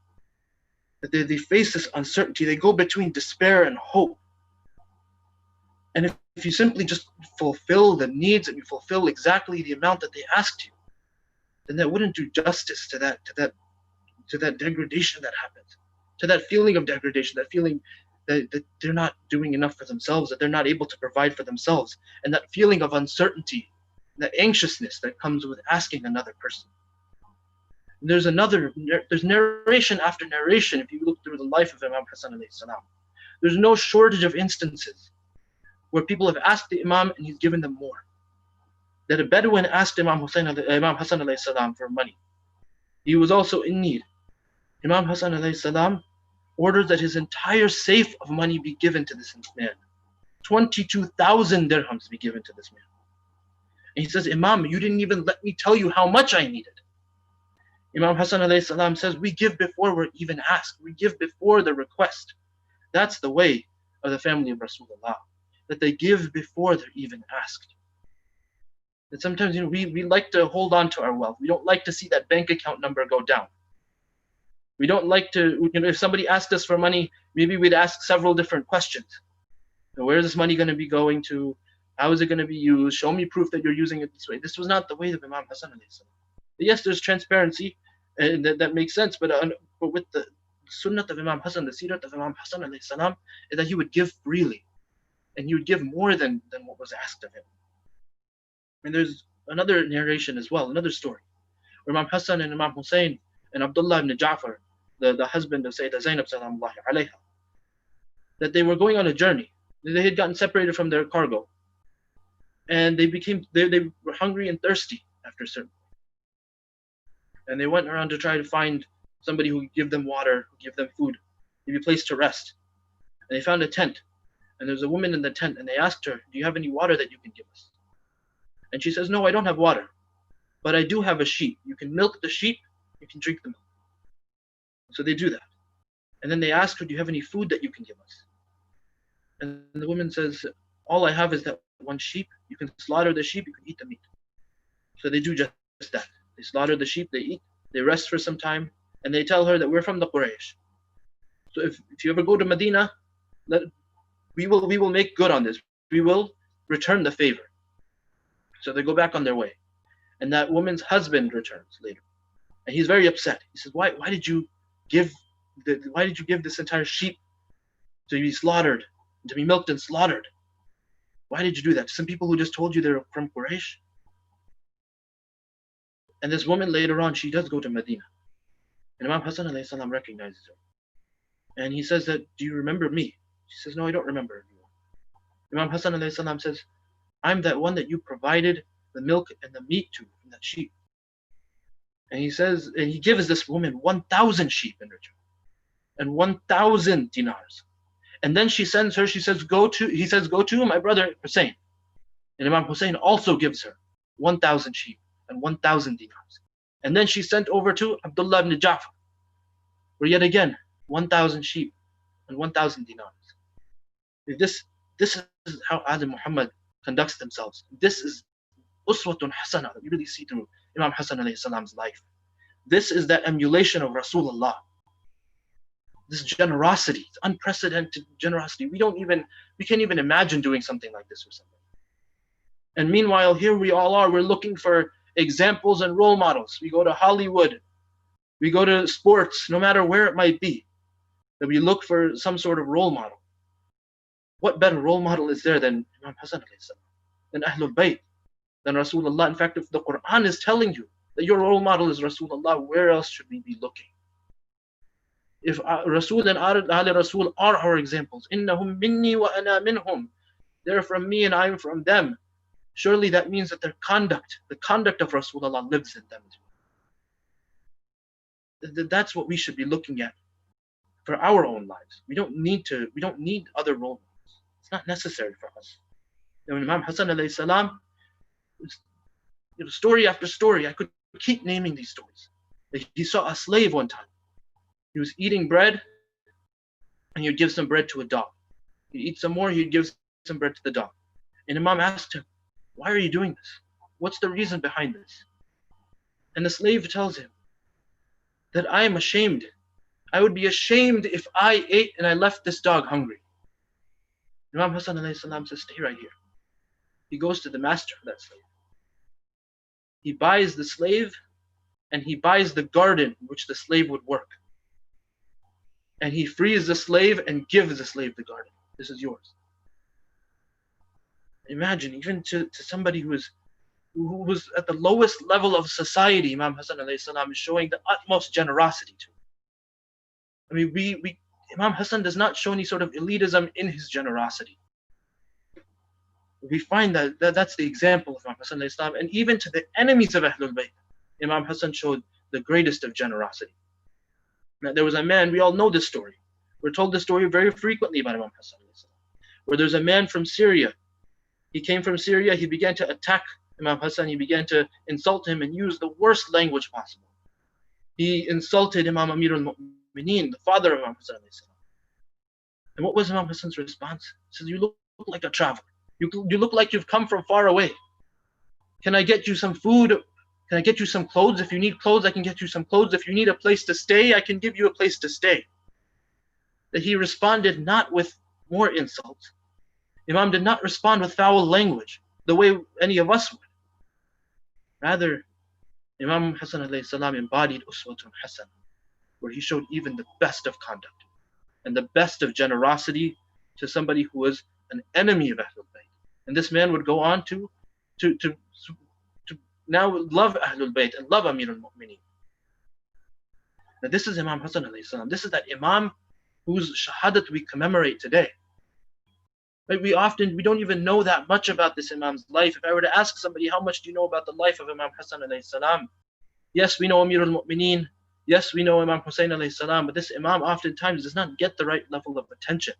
That they face this uncertainty. They go between despair and hope. And if if you simply just fulfill the needs and you fulfill exactly the amount that they asked you, then that wouldn't do justice to that degradation that happens, to that feeling of degradation, that feeling that they're not doing enough for themselves, that they're not able to provide for themselves, and that feeling of uncertainty, that anxiousness that comes with asking another person. And there's narration after narration. If you look through the life of Imam Hassan alayhi salam, there's no shortage of instances where people have asked the Imam and he's given them more. That a Bedouin asked Imam Hassan alayhi salam for money. He was also in need. Imam Hassan alayhi salam ordered that his entire safe of money be given to this man. 22,000 dirhams be given to this man. And he says, Imam, you didn't even let me tell you how much I needed. Imam Hassan alayhi salam says, we give before we're even asked. We give before the request. That's the way of the family of Rasulullah, that they give before they're even asked. And sometimes we like to hold on to our wealth. We don't like to see that bank account number go down. We don't like to, if somebody asked us for money, maybe we'd ask several different questions. Where is this money going to be going to? How is it going to be used? Show me proof that you're using it this way. This was not the way of Imam Hassan alayhi salam. Yes, there's transparency, and that makes sense, but with the sunnah of Imam Hassan, the seerat of Imam Hassan alayhi salam, is that he would give freely, and he would give more than what was asked of him. And there's another narration as well, another story, where Imam Hassan and Imam Hussein and Abdullah ibn Ja'far, the husband of Sayyidah Zainab salamullahi alayha, that they were going on a journey. They had gotten separated from their cargo, and they were hungry and thirsty after a certain point. And they went around to try to find somebody who would give them water, who give them food, maybe a place to rest. And they found a tent, and there was a woman in the tent, and they asked her, do you have any water that you can give us? And she says, no, I don't have water, but I do have a sheep. You can milk the sheep, you can drink the milk. So they do that. And then they ask her, do you have any food that you can give us? And the woman says, all I have is that one sheep. You can slaughter the sheep, you can eat the meat. So they do just that. They slaughter the sheep, they eat, they rest for some time, and they tell her that we're from the Quraysh. So if you ever go to Medina, we will make good on this. We will return the favor. So they go back on their way. And that woman's husband returns later. And he's very upset. He says, why did you give this entire sheep to be slaughtered, to be milked and slaughtered? Why did you do that? Some people who just told you they're from Quraysh. And this woman later on, she does go to Medina. And Imam Hassan alayhi salam recognizes her. And he says that, do you remember me? She says, no, I don't remember you. Imam Hassan alayhi salam says, I'm that one that you provided the milk and the meat to from that sheep. And he says, and he gives this woman 1,000 sheep in return. And 1,000 dinars. And then she sends her, he says, go to my brother Hussein. And Imam Hussein also gives her 1,000 sheep and 1,000 dinars. And then she sent over to Abdullah ibn Ja'far, where yet again, 1,000 sheep and 1,000 dinars. This is how Ahl Muhammad conducts themselves. This is uswatun hasana that you really see through Imam Hassan alayhi salam's life. This is that emulation of Rasulullah. This generosity, it's unprecedented generosity. We can't even imagine doing something like this for somebody. And meanwhile, here we all are, we're looking for examples and role models. We go to Hollywood, we go to sports, no matter where it might be, that we look for some sort of role model. What better role model is there than Imam Hassan alayhi salam, than Ahlul Bayt, than Rasulullah? In fact, if the Quran is telling you that your role model is Rasulullah, where else should we be looking? If Rasul and Ahl Rasul are our examples, innahum minni wa ana minhum, they're from me and I'm from them, surely that means that their conduct, the conduct of Rasulullah lives in them as well. That's what we should be looking at for our own lives. We don't need other role models. It's not necessary for us. And when Imam Hassan alayhi salam, story after story, I could keep naming these stories. He saw a slave one time. He was eating bread, and he'd give some bread to a dog. He'd eat some more, he'd give some bread to the dog. And Imam asked him, why are you doing this? What's the reason behind this? And the slave tells him that I am ashamed. I would be ashamed if I ate and I left this dog hungry. Imam Hassan alayhi salam says, stay right here. he goes to the master of that slave. He buys the slave, and he buys the garden in which the slave would work. And he frees the slave and gives the slave the garden. This is yours. Imagine, even to somebody who was at the lowest level of society, Imam Hassan alayhi salam is showing the utmost generosity to. I mean, Imam Hassan does not show any sort of elitism in his generosity. We find that's the example of Imam Hassan alayhi salam, and even to the enemies of Ahlul Bayt, Imam Hassan showed the greatest of generosity. Now, there was a man, we all know this story. We're told this story very frequently about Imam Hassan alayhi salam, where there's a man from Syria. He came from Syria, he began to attack Imam Hassan, he began to insult him and use the worst language possible. He insulted Imam Amir al-Mu'mineen, the father of Imam Hassan alayhi salam. And what was Imam Hassan's response? He says, you look like a traveler. You look like you've come from far away. Can I get you some food? Can I get you some clothes? If you need clothes, I can get you some clothes. If you need a place to stay, I can give you a place to stay. That he responded not with more insults. Imam did not respond with foul language the way any of us would. Rather, Imam Hassan alayhi salam embodied uswatun hasan, where he showed even the best of conduct and the best of generosity to somebody who was an enemy of Ahlul Bayt. And this man would go on to now love Ahlul Bayt and love Amir al-Mu'mineen. Now this is Imam Hassan alayhi salam. This is that Imam whose shahadat we commemorate today. Right? We don't even know that much about this Imam's life. If I were to ask somebody, how much do you know about the life of Imam Hassan alayhi salam? Yes, we know Amir al-Mu'mineen. Yes, we know Imam Hussein alayhi salam, but this Imam oftentimes does not get the right level of attention.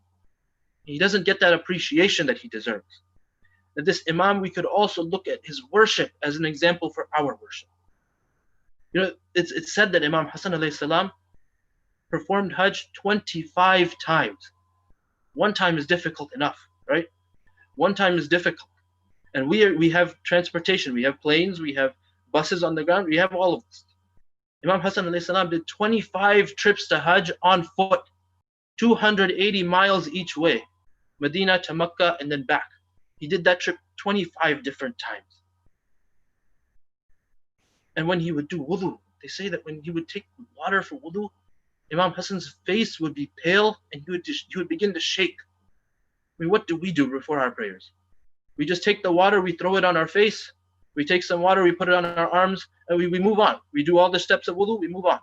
He doesn't get that appreciation that he deserves. That this Imam, we could also look at his worship as an example for our worship. You know, it's said that Imam Hassan alayhi salam performed Hajj 25 times. One time is difficult enough, right? One time is difficult. And we have transportation, we have planes, we have buses on the ground, we have all of this. Imam Hassan alayhi salam did 25 trips to Hajj on foot, 280 miles each way, Medina to Makkah and then back. He did that trip 25 different times. And when he would do wudu, they say that when he would take water for wudu, Imam Hassan's face would be pale and he would begin to shake. I mean, what do we do before our prayers? We just take the water, we throw it on our face, we take some water, we put it on our arms, and we move on. We do all the steps of wudu, we move on.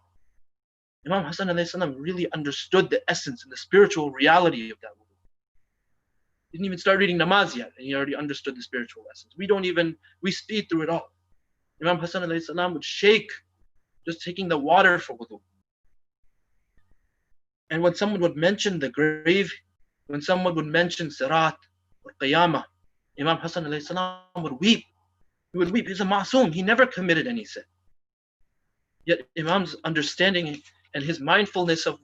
Imam Hassan alayhi salam really understood the essence and the spiritual reality of that wudu. He didn't even start reading namaz yet, and he already understood the spiritual essence. We speed through it all. Imam Hassan alayhi salam would shake just taking the water for wudu. And when someone would mention the grave, when someone would mention Sirat or Qiyamah, Imam Hassan alayhi salam would weep. He would weep. He's a ma'soom. He never committed any sin. Yet Imam's understanding and his mindfulness of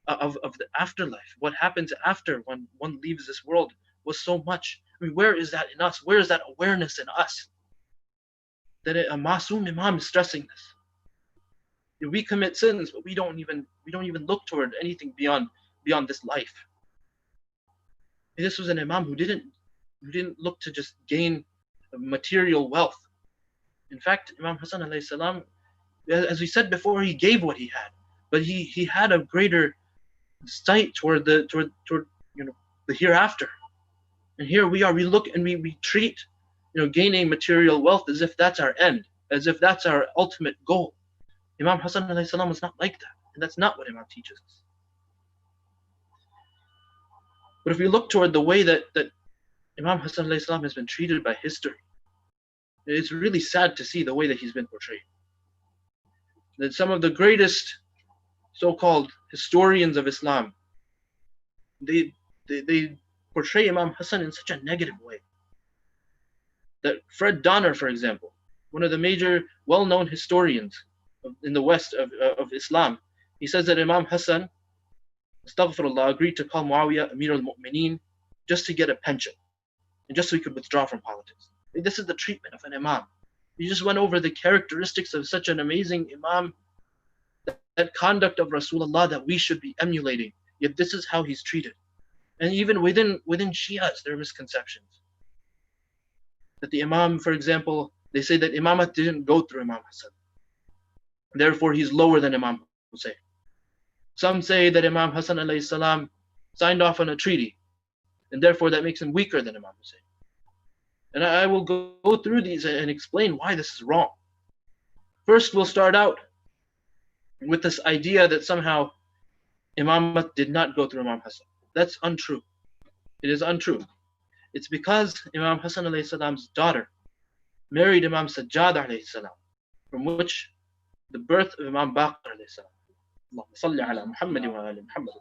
the afterlife, what happens after when one leaves this world, was so much. I mean, where is that in us? Where is that awareness in us? That a ma'soom Imam is stressing this. We commit sins, but we don't even look toward anything beyond this life. And this was an Imam who didn't look to just gain material wealth. In fact, Imam Hassan alayhi salam, as we said before, he gave what he had, but he had a greater sight toward the hereafter. And here we are, we look and we treat gaining material wealth as if that's our end, as if that's our ultimate goal. Imam Hassan alayhi salam was not like that, and that's not what Imam teaches us. But if we look toward the way that Imam Hassan alayhi salam has been treated by history, it's really sad to see the way that he's been portrayed. That some of the greatest so-called historians of Islam, they portray Imam Hassan in such a negative way. That Fred Donner, for example, one of the major well-known historians in the West of Islam, he says that Imam Hassan, astaghfirullah, agreed to call Muawiyah Amir al-Mu'mineen just to get a pension and just so he could withdraw from politics. This is the treatment of an Imam. He just went over the characteristics of such an amazing Imam, that conduct of Rasulullah that we should be emulating. Yet this is how he's treated. And even within Shias, there are misconceptions. that the Imam, for example, they say that Imamat didn't go through Imam Hassan. Therefore, he's lower than Imam Hussein. Some say that Imam Hassan alayhi salam signed off on a treaty, and therefore that makes him weaker than Imam Hussein. And I will go through these and explain why this is wrong. First, we'll start out with this idea that somehow Imamat did not go through Imam Hassan. That's untrue. It is untrue. It's because Imam Hassan alayhi salam's daughter married Imam Sajjad alayhi salam, from which the birth of Imam Baqir alayhi salam. Allahumma salli ala Muhammad wa ali Muhammad.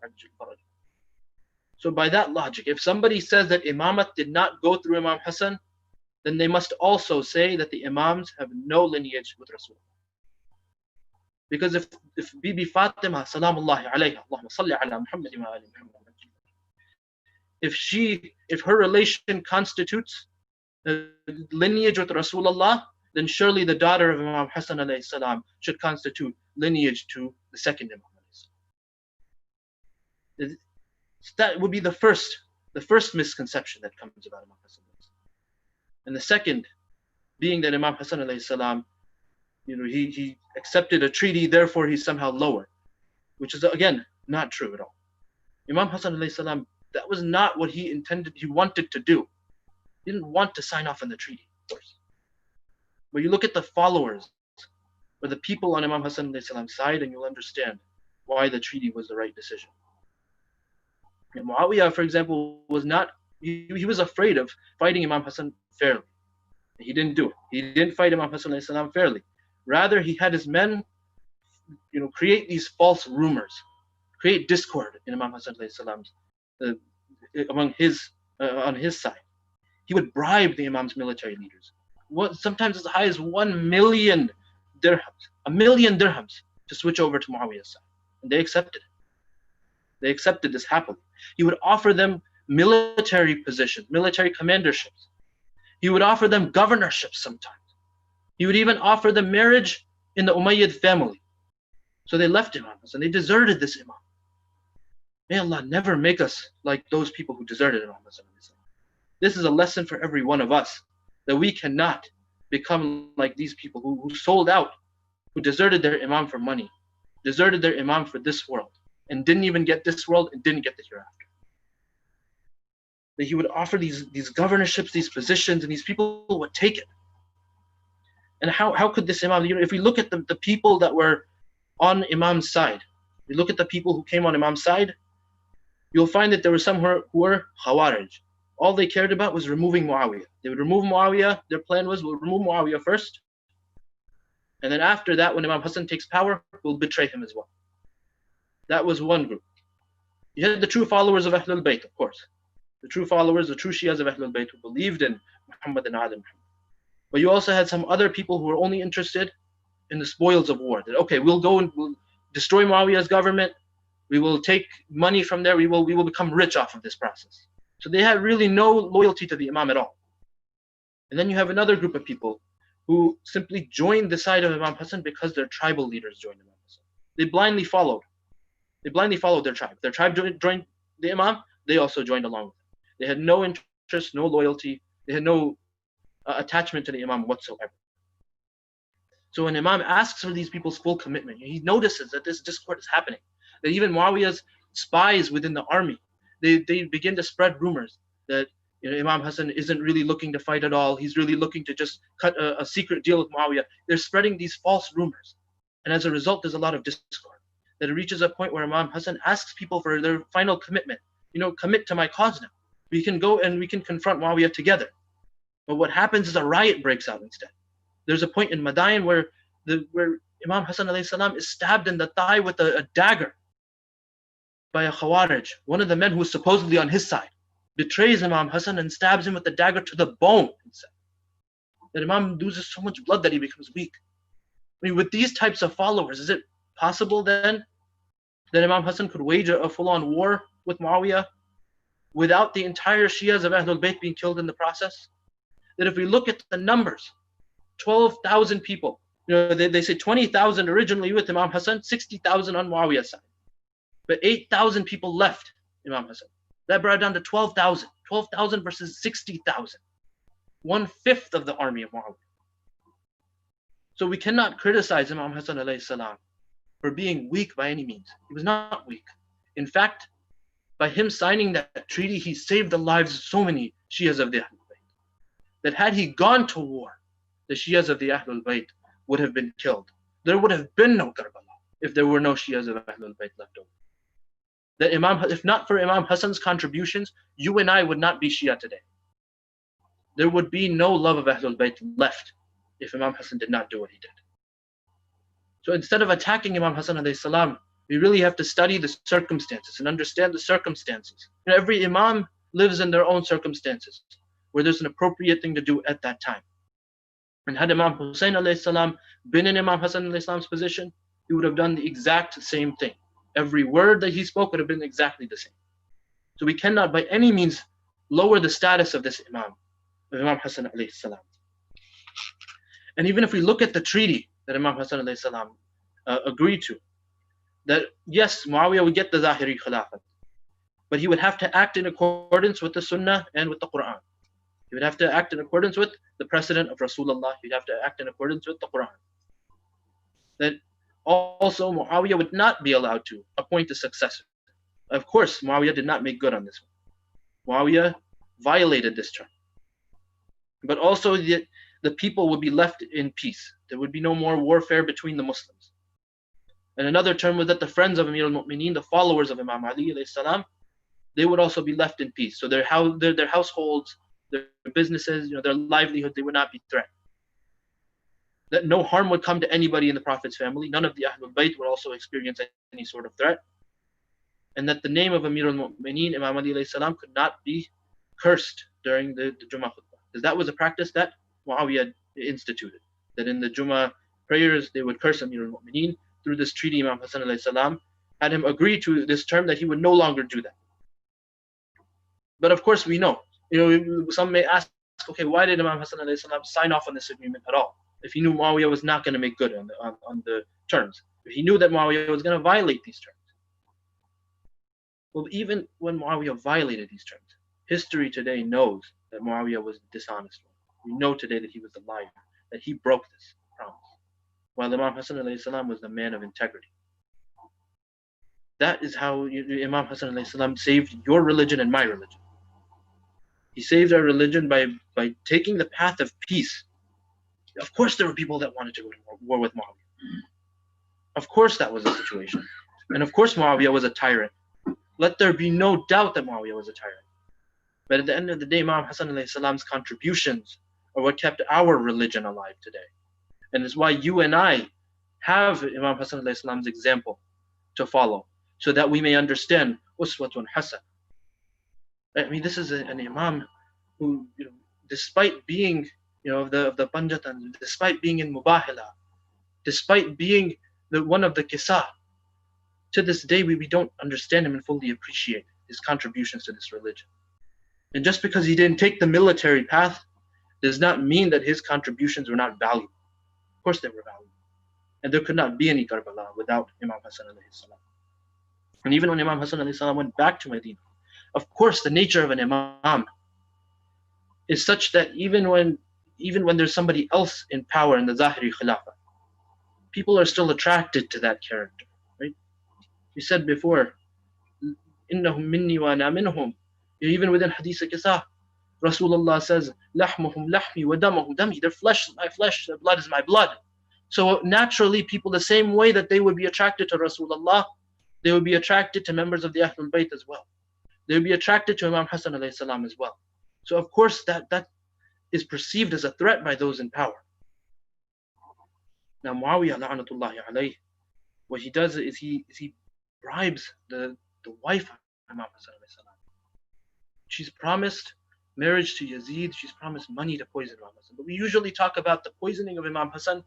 So by that logic, if somebody says that Imamat did not go through Imam Hassan, then they must also say that the Imams have no lineage with Rasul. Because if Bibi Fatima salamullahi alayha, Allahumma salli ala Muhammad wa ali Muhammad, if her relation constitutes a lineage with Rasulullah, then surely the daughter of Imam Hassan alayhi salam should constitute lineage to the second Imam alayhi salam. That would be the first misconception that comes about Imam Hassan alayhi salam. And the second being that Imam Hassan alayhi salam, he accepted a treaty, therefore he's somehow lower, which is again not true at all. Imam Hassan alayhi salam, that was not what he wanted to do. He didn't want to sign off on the treaty, of course. But you look at the followers or the people on Imam Hassan alayhi salam's side, and you'll understand why the treaty was the right decision. And Muawiyah, for example, he was afraid of fighting Imam Hassan fairly. He didn't do it. He didn't fight Imam Hassan alayhi salam fairly. Rather, he had his men, create these false rumors, create discord in Imam Hassan alayhi salam's on his side. He would bribe the Imam's military leaders, sometimes as high as 1 million dirhams, to switch over to Muawiyah's side, and they accepted it. They accepted this happily. He would offer them military positions, military commanderships. He would offer them governorships sometimes. He would even offer them marriage in the Umayyad family. So they left Imam Hassan. They deserted this Imam. May Allah never make us like those people who deserted Imam Hassan. This is a lesson for every one of us, that we cannot become like these people who sold out, who deserted their Imam for money, deserted their Imam for this world, and didn't even get this world and didn't get the hereafter. That he would offer these governorships, these positions, and these people would take it. And how could this Imam, if we look at the people that were on Imam's side, we look at the people who came on Imam's side, you'll find that there were some who were Khawarij. All they cared about was removing Muawiyah. They would remove Muawiyah. Their plan was, we'll remove Muawiyah first, and then after that, when Imam Hassan takes power, we'll betray him as well. That was one group. You had the true followers of Ahlul Bayt, of course. The true followers, the true Shias of Ahlul Bayt who believed in Muhammad and Ali Muhammad. But you also had some other people who were only interested in the spoils of war. That, okay, we'll go and we'll destroy Muawiyah's government. We will take money from there. We will become rich off of this process. So they had really no loyalty to the Imam at all. And then you have another group of people who simply joined the side of Imam Hassan because their tribal leaders joined Imam Hassan. They blindly followed. They blindly followed their tribe. Their tribe joined the Imam, they also joined along with them. They had no interest, no loyalty. They had no attachment to the Imam whatsoever. So when Imam asks for these people's full commitment, he notices that this discord is happening. That even Muawiyah's spies within the army, they begin to spread rumors that Imam Hassan isn't really looking to fight at all. He's really looking to just cut a secret deal with Muawiyah. They're spreading these false rumors. And as a result, there's a lot of discord. That it reaches a point where Imam Hassan asks people for their final commitment. Commit to my cause now. We can go and we can confront Muawiyah together. But what happens is a riot breaks out instead. There's a point in Madain where Imam Hassan alayhi salam is stabbed in the thigh with a dagger by a Khawarij. One of the men who was supposedly on his side betrays Imam Hassan and stabs him with the dagger to the bone. That Imam loses so much blood that he becomes weak. I mean, with these types of followers, is it possible then that Imam Hassan could wage a full-on war with Muawiyah without the entire Shias of Ahlul Bayt being killed in the process? That if we look at the numbers, 12,000 people, they say 20,000 originally with Imam Hassan, 60,000 on Muawiyah's side. But 8,000 people left Imam Hassan. That brought it down to 12,000. 12,000 versus 60,000. 1/5 of the army of Muawiyah. So we cannot criticize Imam Hassan alayhi salam for being weak by any means. He was not weak. In fact, by him signing that treaty, he saved the lives of so many Shias of the Ahlul Bayt. That had he gone to war, the Shias of the Ahlul Bayt would have been killed. There would have been no Karbala if there were no Shias of Ahlul Bayt left over. That if not for Imam Hassan's contributions, you and I would not be Shia today. There would be no love of Ahlul Bayt left if Imam Hassan did not do what he did. So instead of attacking Imam Hassan alayhi salam, we really have to study the circumstances and understand the circumstances. Every Imam lives in their own circumstances, where there's an appropriate thing to do at that time. And had Imam Hussein alayhi salam been in Imam Hassan alayhi salam's position, he would have done the exact same thing. Every word that he spoke would have been exactly the same. So we cannot by any means lower the status of this Imam, of Imam Hassan alayhi salam. And even if we look at the treaty that Imam Hassan alayhi salam agreed to, that yes, Muawiyah would get the Zahiri Khilafat, but he would have to act in accordance with the Sunnah and with the Quran. He would have to act in accordance with the precedent of Rasulullah. He'd have to act in accordance with the Quran. That also Muawiyah would not be allowed to appoint a successor. Of course, Muawiyah did not make good on this one. Muawiyah violated this term. But also the people would be left in peace. There would be no more warfare between the Muslims. And another term was that the friends of Amir al-Mu'mineen, the followers of Imam Ali alayhi salam, they would also be left in peace. So their households, their businesses, their livelihood, they would not be threatened. That no harm would come to anybody in the Prophet's family. None of the Ahlul Bayt would also experience any sort of threat. And that the name of Amir al-Mu'mineen, Imam Ali alayhi salam, could not be cursed during the Jummah khutbah. Because that was a practice that Muawiyah instituted. That in the Jummah prayers, they would curse Amir al-Mu'mineen. Through this treaty, Imam Hassan alayhi salam had him agree to this term that he would no longer do that. But of course we know, some may ask, okay, why did Imam Hassan alayhi salam sign off on this agreement at all? If he knew Muawiyah was not going to make good on the terms. If he knew that Muawiyah was going to violate these terms. Well, even when Muawiyah violated these terms, history today knows that Muawiyah was a dishonest one. We know today that he was a liar, that he broke this promise. While Imam Hassan alayhi salam was the man of integrity. That is how Imam Hassan alayhi salam saved your religion and my religion. He saved our religion by taking the path of peace. Of course there were people that wanted to go to war with Muawiyah. Of course that was a situation. And of course Muawiyah was a tyrant. Let there be no doubt that Muawiyah was a tyrant. But at the end of the day, Imam Hassan alayhi salam's contributions are what kept our religion alive today. And it's why you and I have Imam Hassan alayhi salam's example to follow, so that we may understand uswatun hasan. I mean, this is an imam who, despite being, of the Panjatan, despite being in Mubahila, despite being one of the Kisa, to this day we don't understand him and fully appreciate his contributions to this religion. And just because he didn't take the military path does not mean that his contributions were not valuable. Of course they were valuable. And there could not be any Karbala without Imam Hassan alayhi salam. And even when Imam Hassan alayhi salam went back to Medina, of course the nature of an imam is such that even when there's somebody else in power in the Zahiri Khilafah, people are still attracted to that character, right? We said before, innahum minni wa ana minhum. Even within Hadith al-Qisa, Rasulullah says, lahmuhum lahmi wa damuhum dami. Their flesh is my flesh, their blood is my blood. So naturally, people, the same way that they would be attracted to Rasulullah, they would be attracted to members of the Ahlul Bayt as well. They would be attracted to Imam Hassan alayhi salam as well. So of course that is perceived as a threat by those in power. Now Muawiyah la'natullahi alayhi, what he does is he bribes the wife of Imam Hassan alayhi salam. She's promised marriage to Yazid, she's promised money to poison Imam Hassan. But we usually talk about the poisoning of Imam Hassan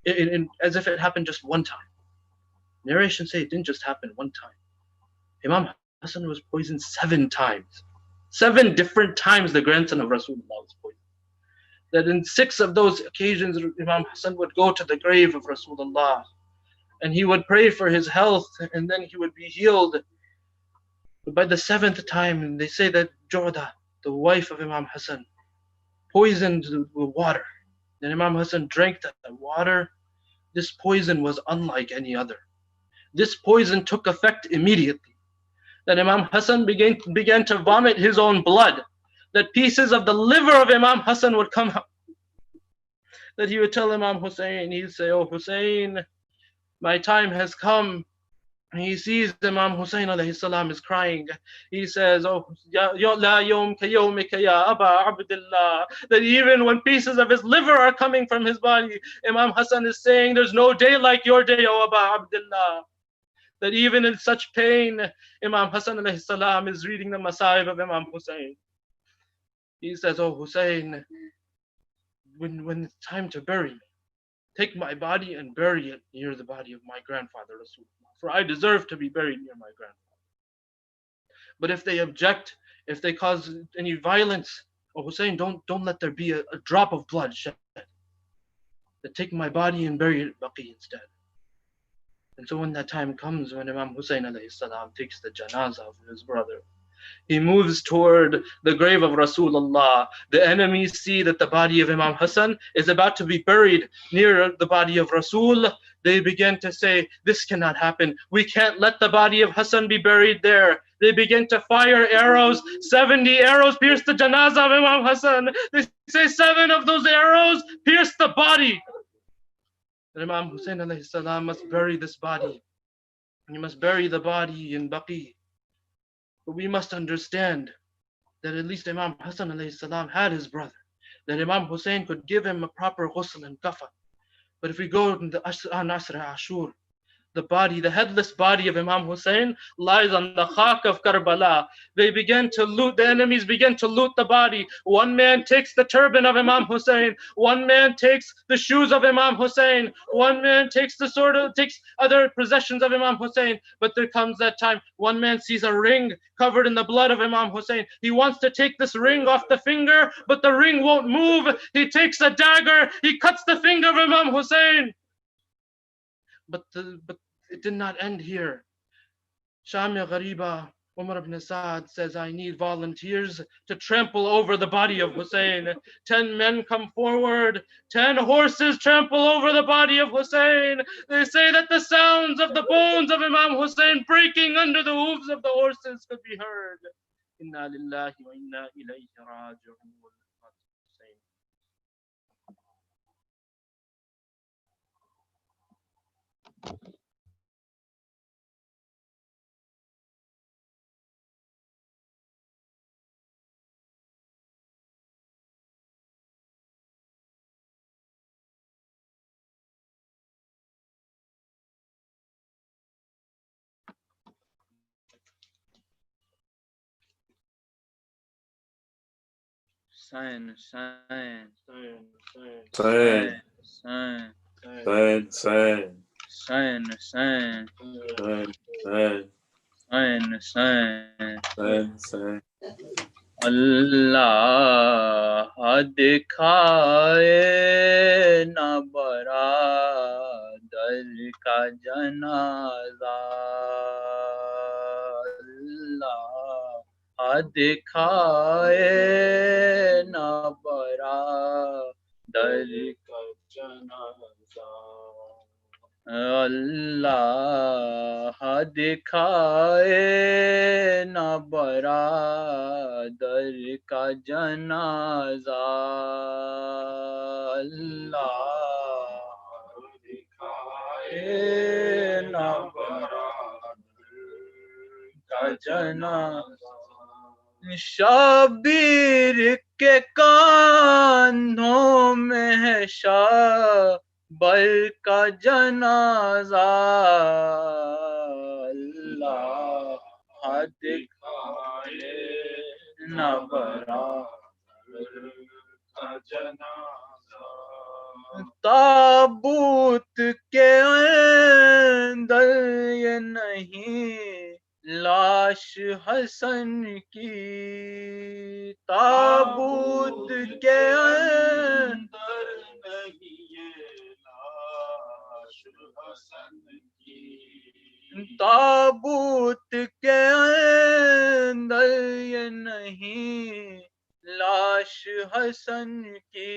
as if it happened just one time. Narrations say it didn't just happen one time. Imam Hassan was poisoned 7 times. 7 different times the grandson of Rasulullah was poisoned. That in 6 of those occasions, Imam Hassan would go to the grave of Rasulullah and he would pray for his health and then he would be healed. But by the 7th time, they say that Jorda, the wife of Imam Hassan, poisoned water. Then Imam Hassan drank that water. This poison was unlike any other. This poison took effect immediately. Then Imam Hassan began to vomit his own blood. That pieces of the liver of Imam Hassan would come out. That he would tell Imam Hussein, he'd say, "Oh Hussein, my time has come." He sees Imam Hussein alayhi salam is crying. He says, "Oh, la yawm ka yawmika ya Aba Abdullah." That even when pieces of his liver are coming from his body, Imam Hassan is saying, "There's no day like your day, O Aba Abdullah." That even in such pain, Imam Hassan alayhi salam is reading the Masaib of Imam Hussein. He says, "Oh Hussein, when it's time to bury me, take my body and bury it near the body of my grandfather Rasulullah, for I deserve to be buried near my grandfather. But if they object, if they cause any violence, oh Hussein, don't let there be a drop of blood shed. That take my body and bury it at Baqi instead." And so when that time comes, when Imam Hussein alayhi salam takes the janazah of his brother, he moves toward the grave of Rasulullah. The enemies see that the body of Imam Hassan is about to be buried near the body of Rasul. They begin to say, "This cannot happen. We can't let the body of Hassan be buried there." They begin to fire arrows. 70 arrows pierce the janazah of Imam Hassan. They say 7 of those arrows pierce the body. And Imam Hussein alayhi salam must bury this body. He must bury the body in Baqi. But we must understand that at least Imam Hassan alayhi salam had his brother, that Imam Hussein could give him a proper ghusl and kafan. But if we go to the Asr Ashur, the body, the headless body of Imam Hussein lies on the khak of Karbala. They begin to loot, the enemies begin to loot the body. One man takes the turban of Imam Hussein. One man takes the shoes of Imam Hussein. One man takes the sword, takes other possessions of Imam Hussein. But there comes that time, one man sees a ring covered in the blood of Imam Hussein. He wants to take this ring off the finger, but the ring won't move. He takes a dagger, he cuts the finger of Imam Hussein. But it did not end here. Shamia Ghariba, Umar ibn Sa'ad says, "I need volunteers to trample over the body of Hussein." 10 men come forward, 10 horses trample over the body of Hussein. They say that the sounds of the bones of Imam Hussein breaking under the hooves of the horses could be heard. Inna lillahi wa inna ilayhi raji'un. Sign. Allah दिखाए ना बरादर का जनाजा अल्लाह दिखाए ना बरादर का जनाजा अल्लाह दिखाए ना बरादर का जनाजा अल्लाह दिखाए ना बरादर का जनाजा शबीर के कांधों में है बल का जनाजा अल्लाह दिखाए ना बरादर का जनाजा ताबूत के अंदर ये नहीं लाश हसन की ताबूत के अंदर नहीं ताबूत के अंदर ये नहीं लाश हसन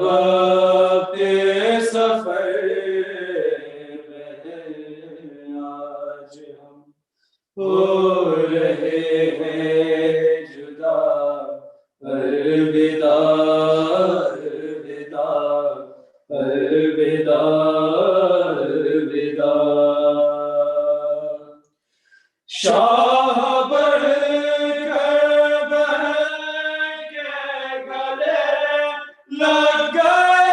وقت سفر آج ہم ہو رہے ہیں جدا، الوداع الوداع الوداع الوداع۔ شاہ بڑھ کر بہن کے گلے لگ گئے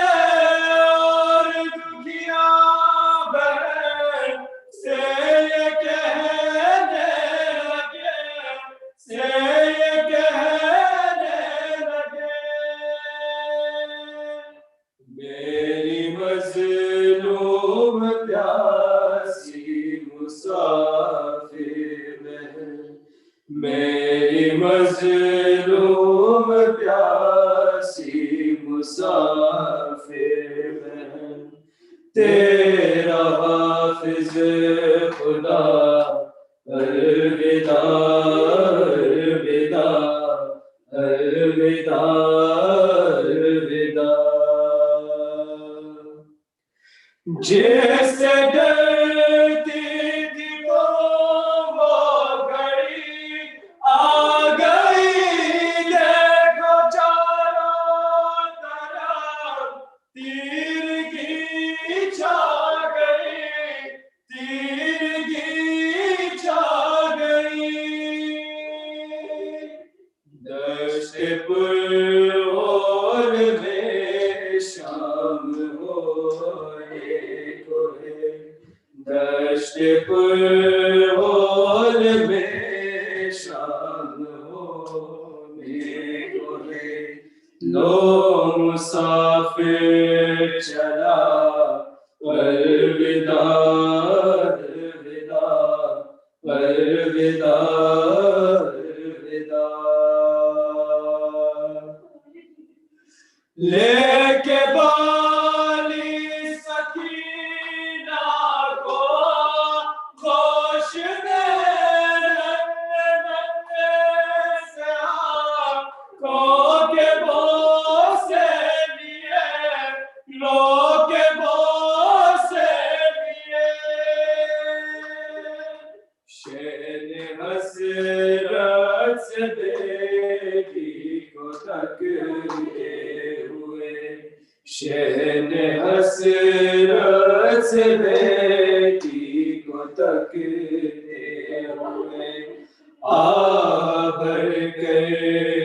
اور دکھیا بہن سے یہ کہنے لگے، سے یہ کہنے لگے، میری مظلوم پیاسی مسافر بہن، میری مظلوم پیاسی مسافر بہن، تیرا حافظ خدا الوداع الوداع الوداع الوداع۔ جیسے ڈرتی تھی وہ گھڑی آ گئی، دیکھو چاروں طرف تیرگی چھا گئی، تیرگی چھا گئی۔ دشت پر میں شام ہونے کو ہے، دشت پر میں شام ہونے کو ہے، لو مسافر چلا الوداع الوداع الوداع الوداع۔ لے کے بالی سکینہ کو خوش سے آنکھوں کے بوسے لیے، لو کے بوسے لیے، شین حسرت سے بیٹی کو تکتے ہوئے، شین حسرت سے بیٹی کو تکتے ہوئے، آہ بھر کے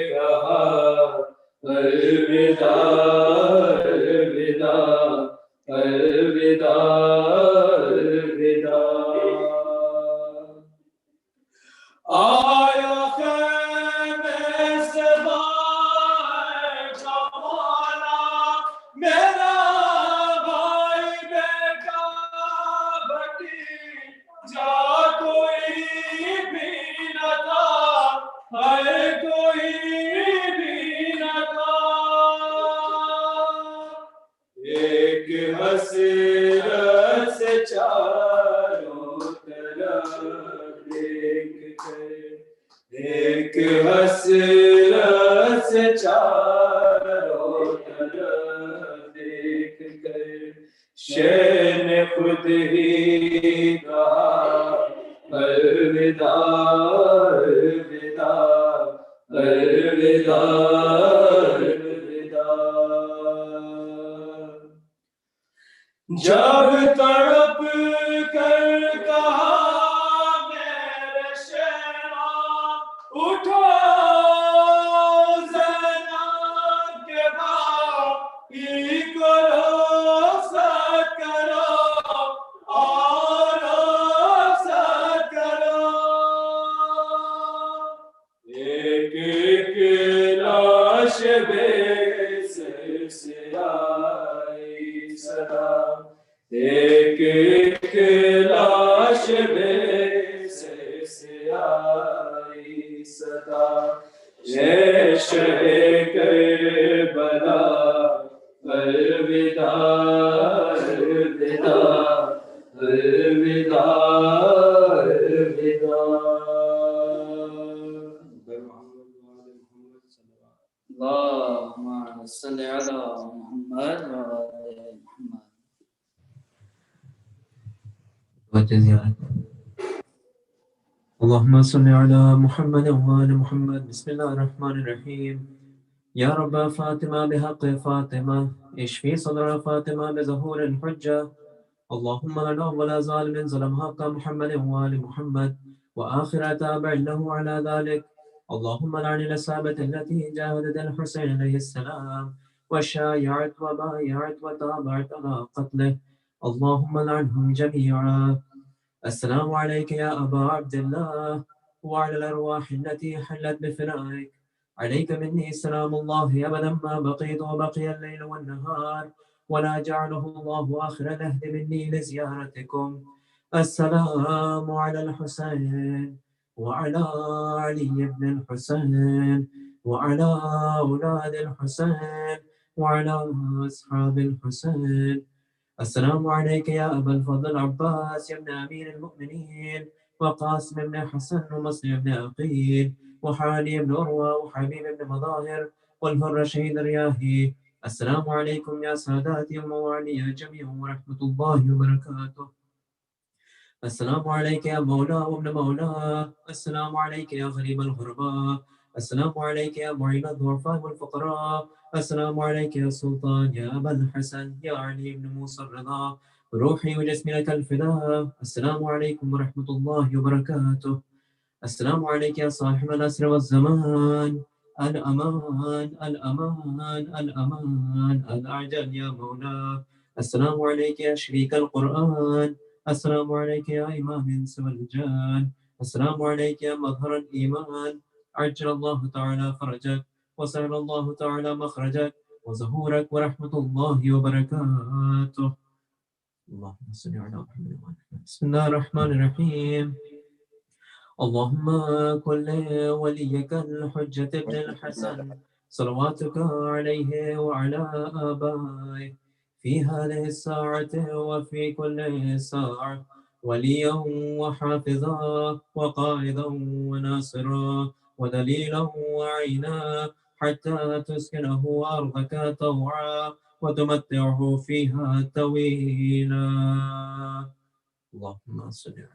کہا الوداع الوداع الوداع الوداع۔ آیا خیمے سے باہر جمالا میرا بھائی بیٹا بٹی، جا کوئی بھی نہ تھا، ہے کوئی بھی نہ تھا، ایک حسرت سے چاروں طرف دیکھ کر، ایک حسرت سے چاروں طرف دیکھ کر، شیر نے خود ہی کہا الوداع الوداع الوداع الوداع۔ جب تڑپ کر کہا میرے شیرا اٹھو، زینب کے باقی کو رخصت کرو اور رخصت کرو، ایک ایک لاش بے سر سے آئی صدا، ایک ایک لاش بے سر سے آئی صدا، اے شہ کربلا الوداع الوداع الوداع الوداع۔ اللهم صل على محمد اللهم صل على محمد وآل محمد. بسم الله الرحمن الرحيم. يا رب فاطمة بحق فاطمة اشفي صدر فاطمة بظهور الحجة. اللهم لن أول ظالم ظلم حق محمد وآل محمد وآخر تابع له على ذلك. اللهم لعن الإصابة التي جاهدت الحسين عليه السلام وشايعت وبايعت وتابعت على قتله. اللهم لعنهم جميعا. السلام عليك يا أبا عبد الله وعلى الأرواح التي حلت بفنائك. عليك مني سلام الله أبدا ما بقيت وبقي الليل والنهار ولا جعله الله آخر العهد مني لزيارتكم. السلام على الحسين وعلى علي بن الحسين وعلى أولاد الحسين وعلى أصحاب الحسين. السلام عليك يا أبا الفضل العباس يا ابن أمير المؤمنين وقاسم بن حسن ومصر بن عقيل وحالي بن عروة وحبيب بن مظاهر والفر شهيد الرياهي. السلام عليكم يا ساداتي وموالي جميعا ورحمة الله وبركاته. السلام عليك يا مولاه وابن مولاه. السلام عليك يا غريب الغرباء. السلام عليك يا معين الضعفاء والفقراء. السلام عليك يا سلطان يا أبا الحسن يا علي بن موسى الرضا روحي وجسمي لك الفداء. السلام عليكم ورحمة الله وبركاته. السلام عليك يا صاحب الأسر والزمان. الأمان الأمان الأمان الأعجل يا مولاي. السلام عليك يا شريك القرآن. السلام عليك يا إمام الإنس والجان. السلام عليك يا مظهر الإيمان. عجل الله تعالى فرجك وسهل الله تعالى مخرجك وظهورك ورحمة الله وبركاته. اللهم صل على محمد. بسم الله الرحمن الرحيم. اللهم كن وليك الحجة ابن الحسن صلواتك عليه وعلى آبائه في هذه الساعة وفي كل ساعة وليا وحافظا وقائدا وناصرا ودليلا وعينا حتى تسكنه أرضك طوعا وتمتعه فيها طويلا. اللهم صل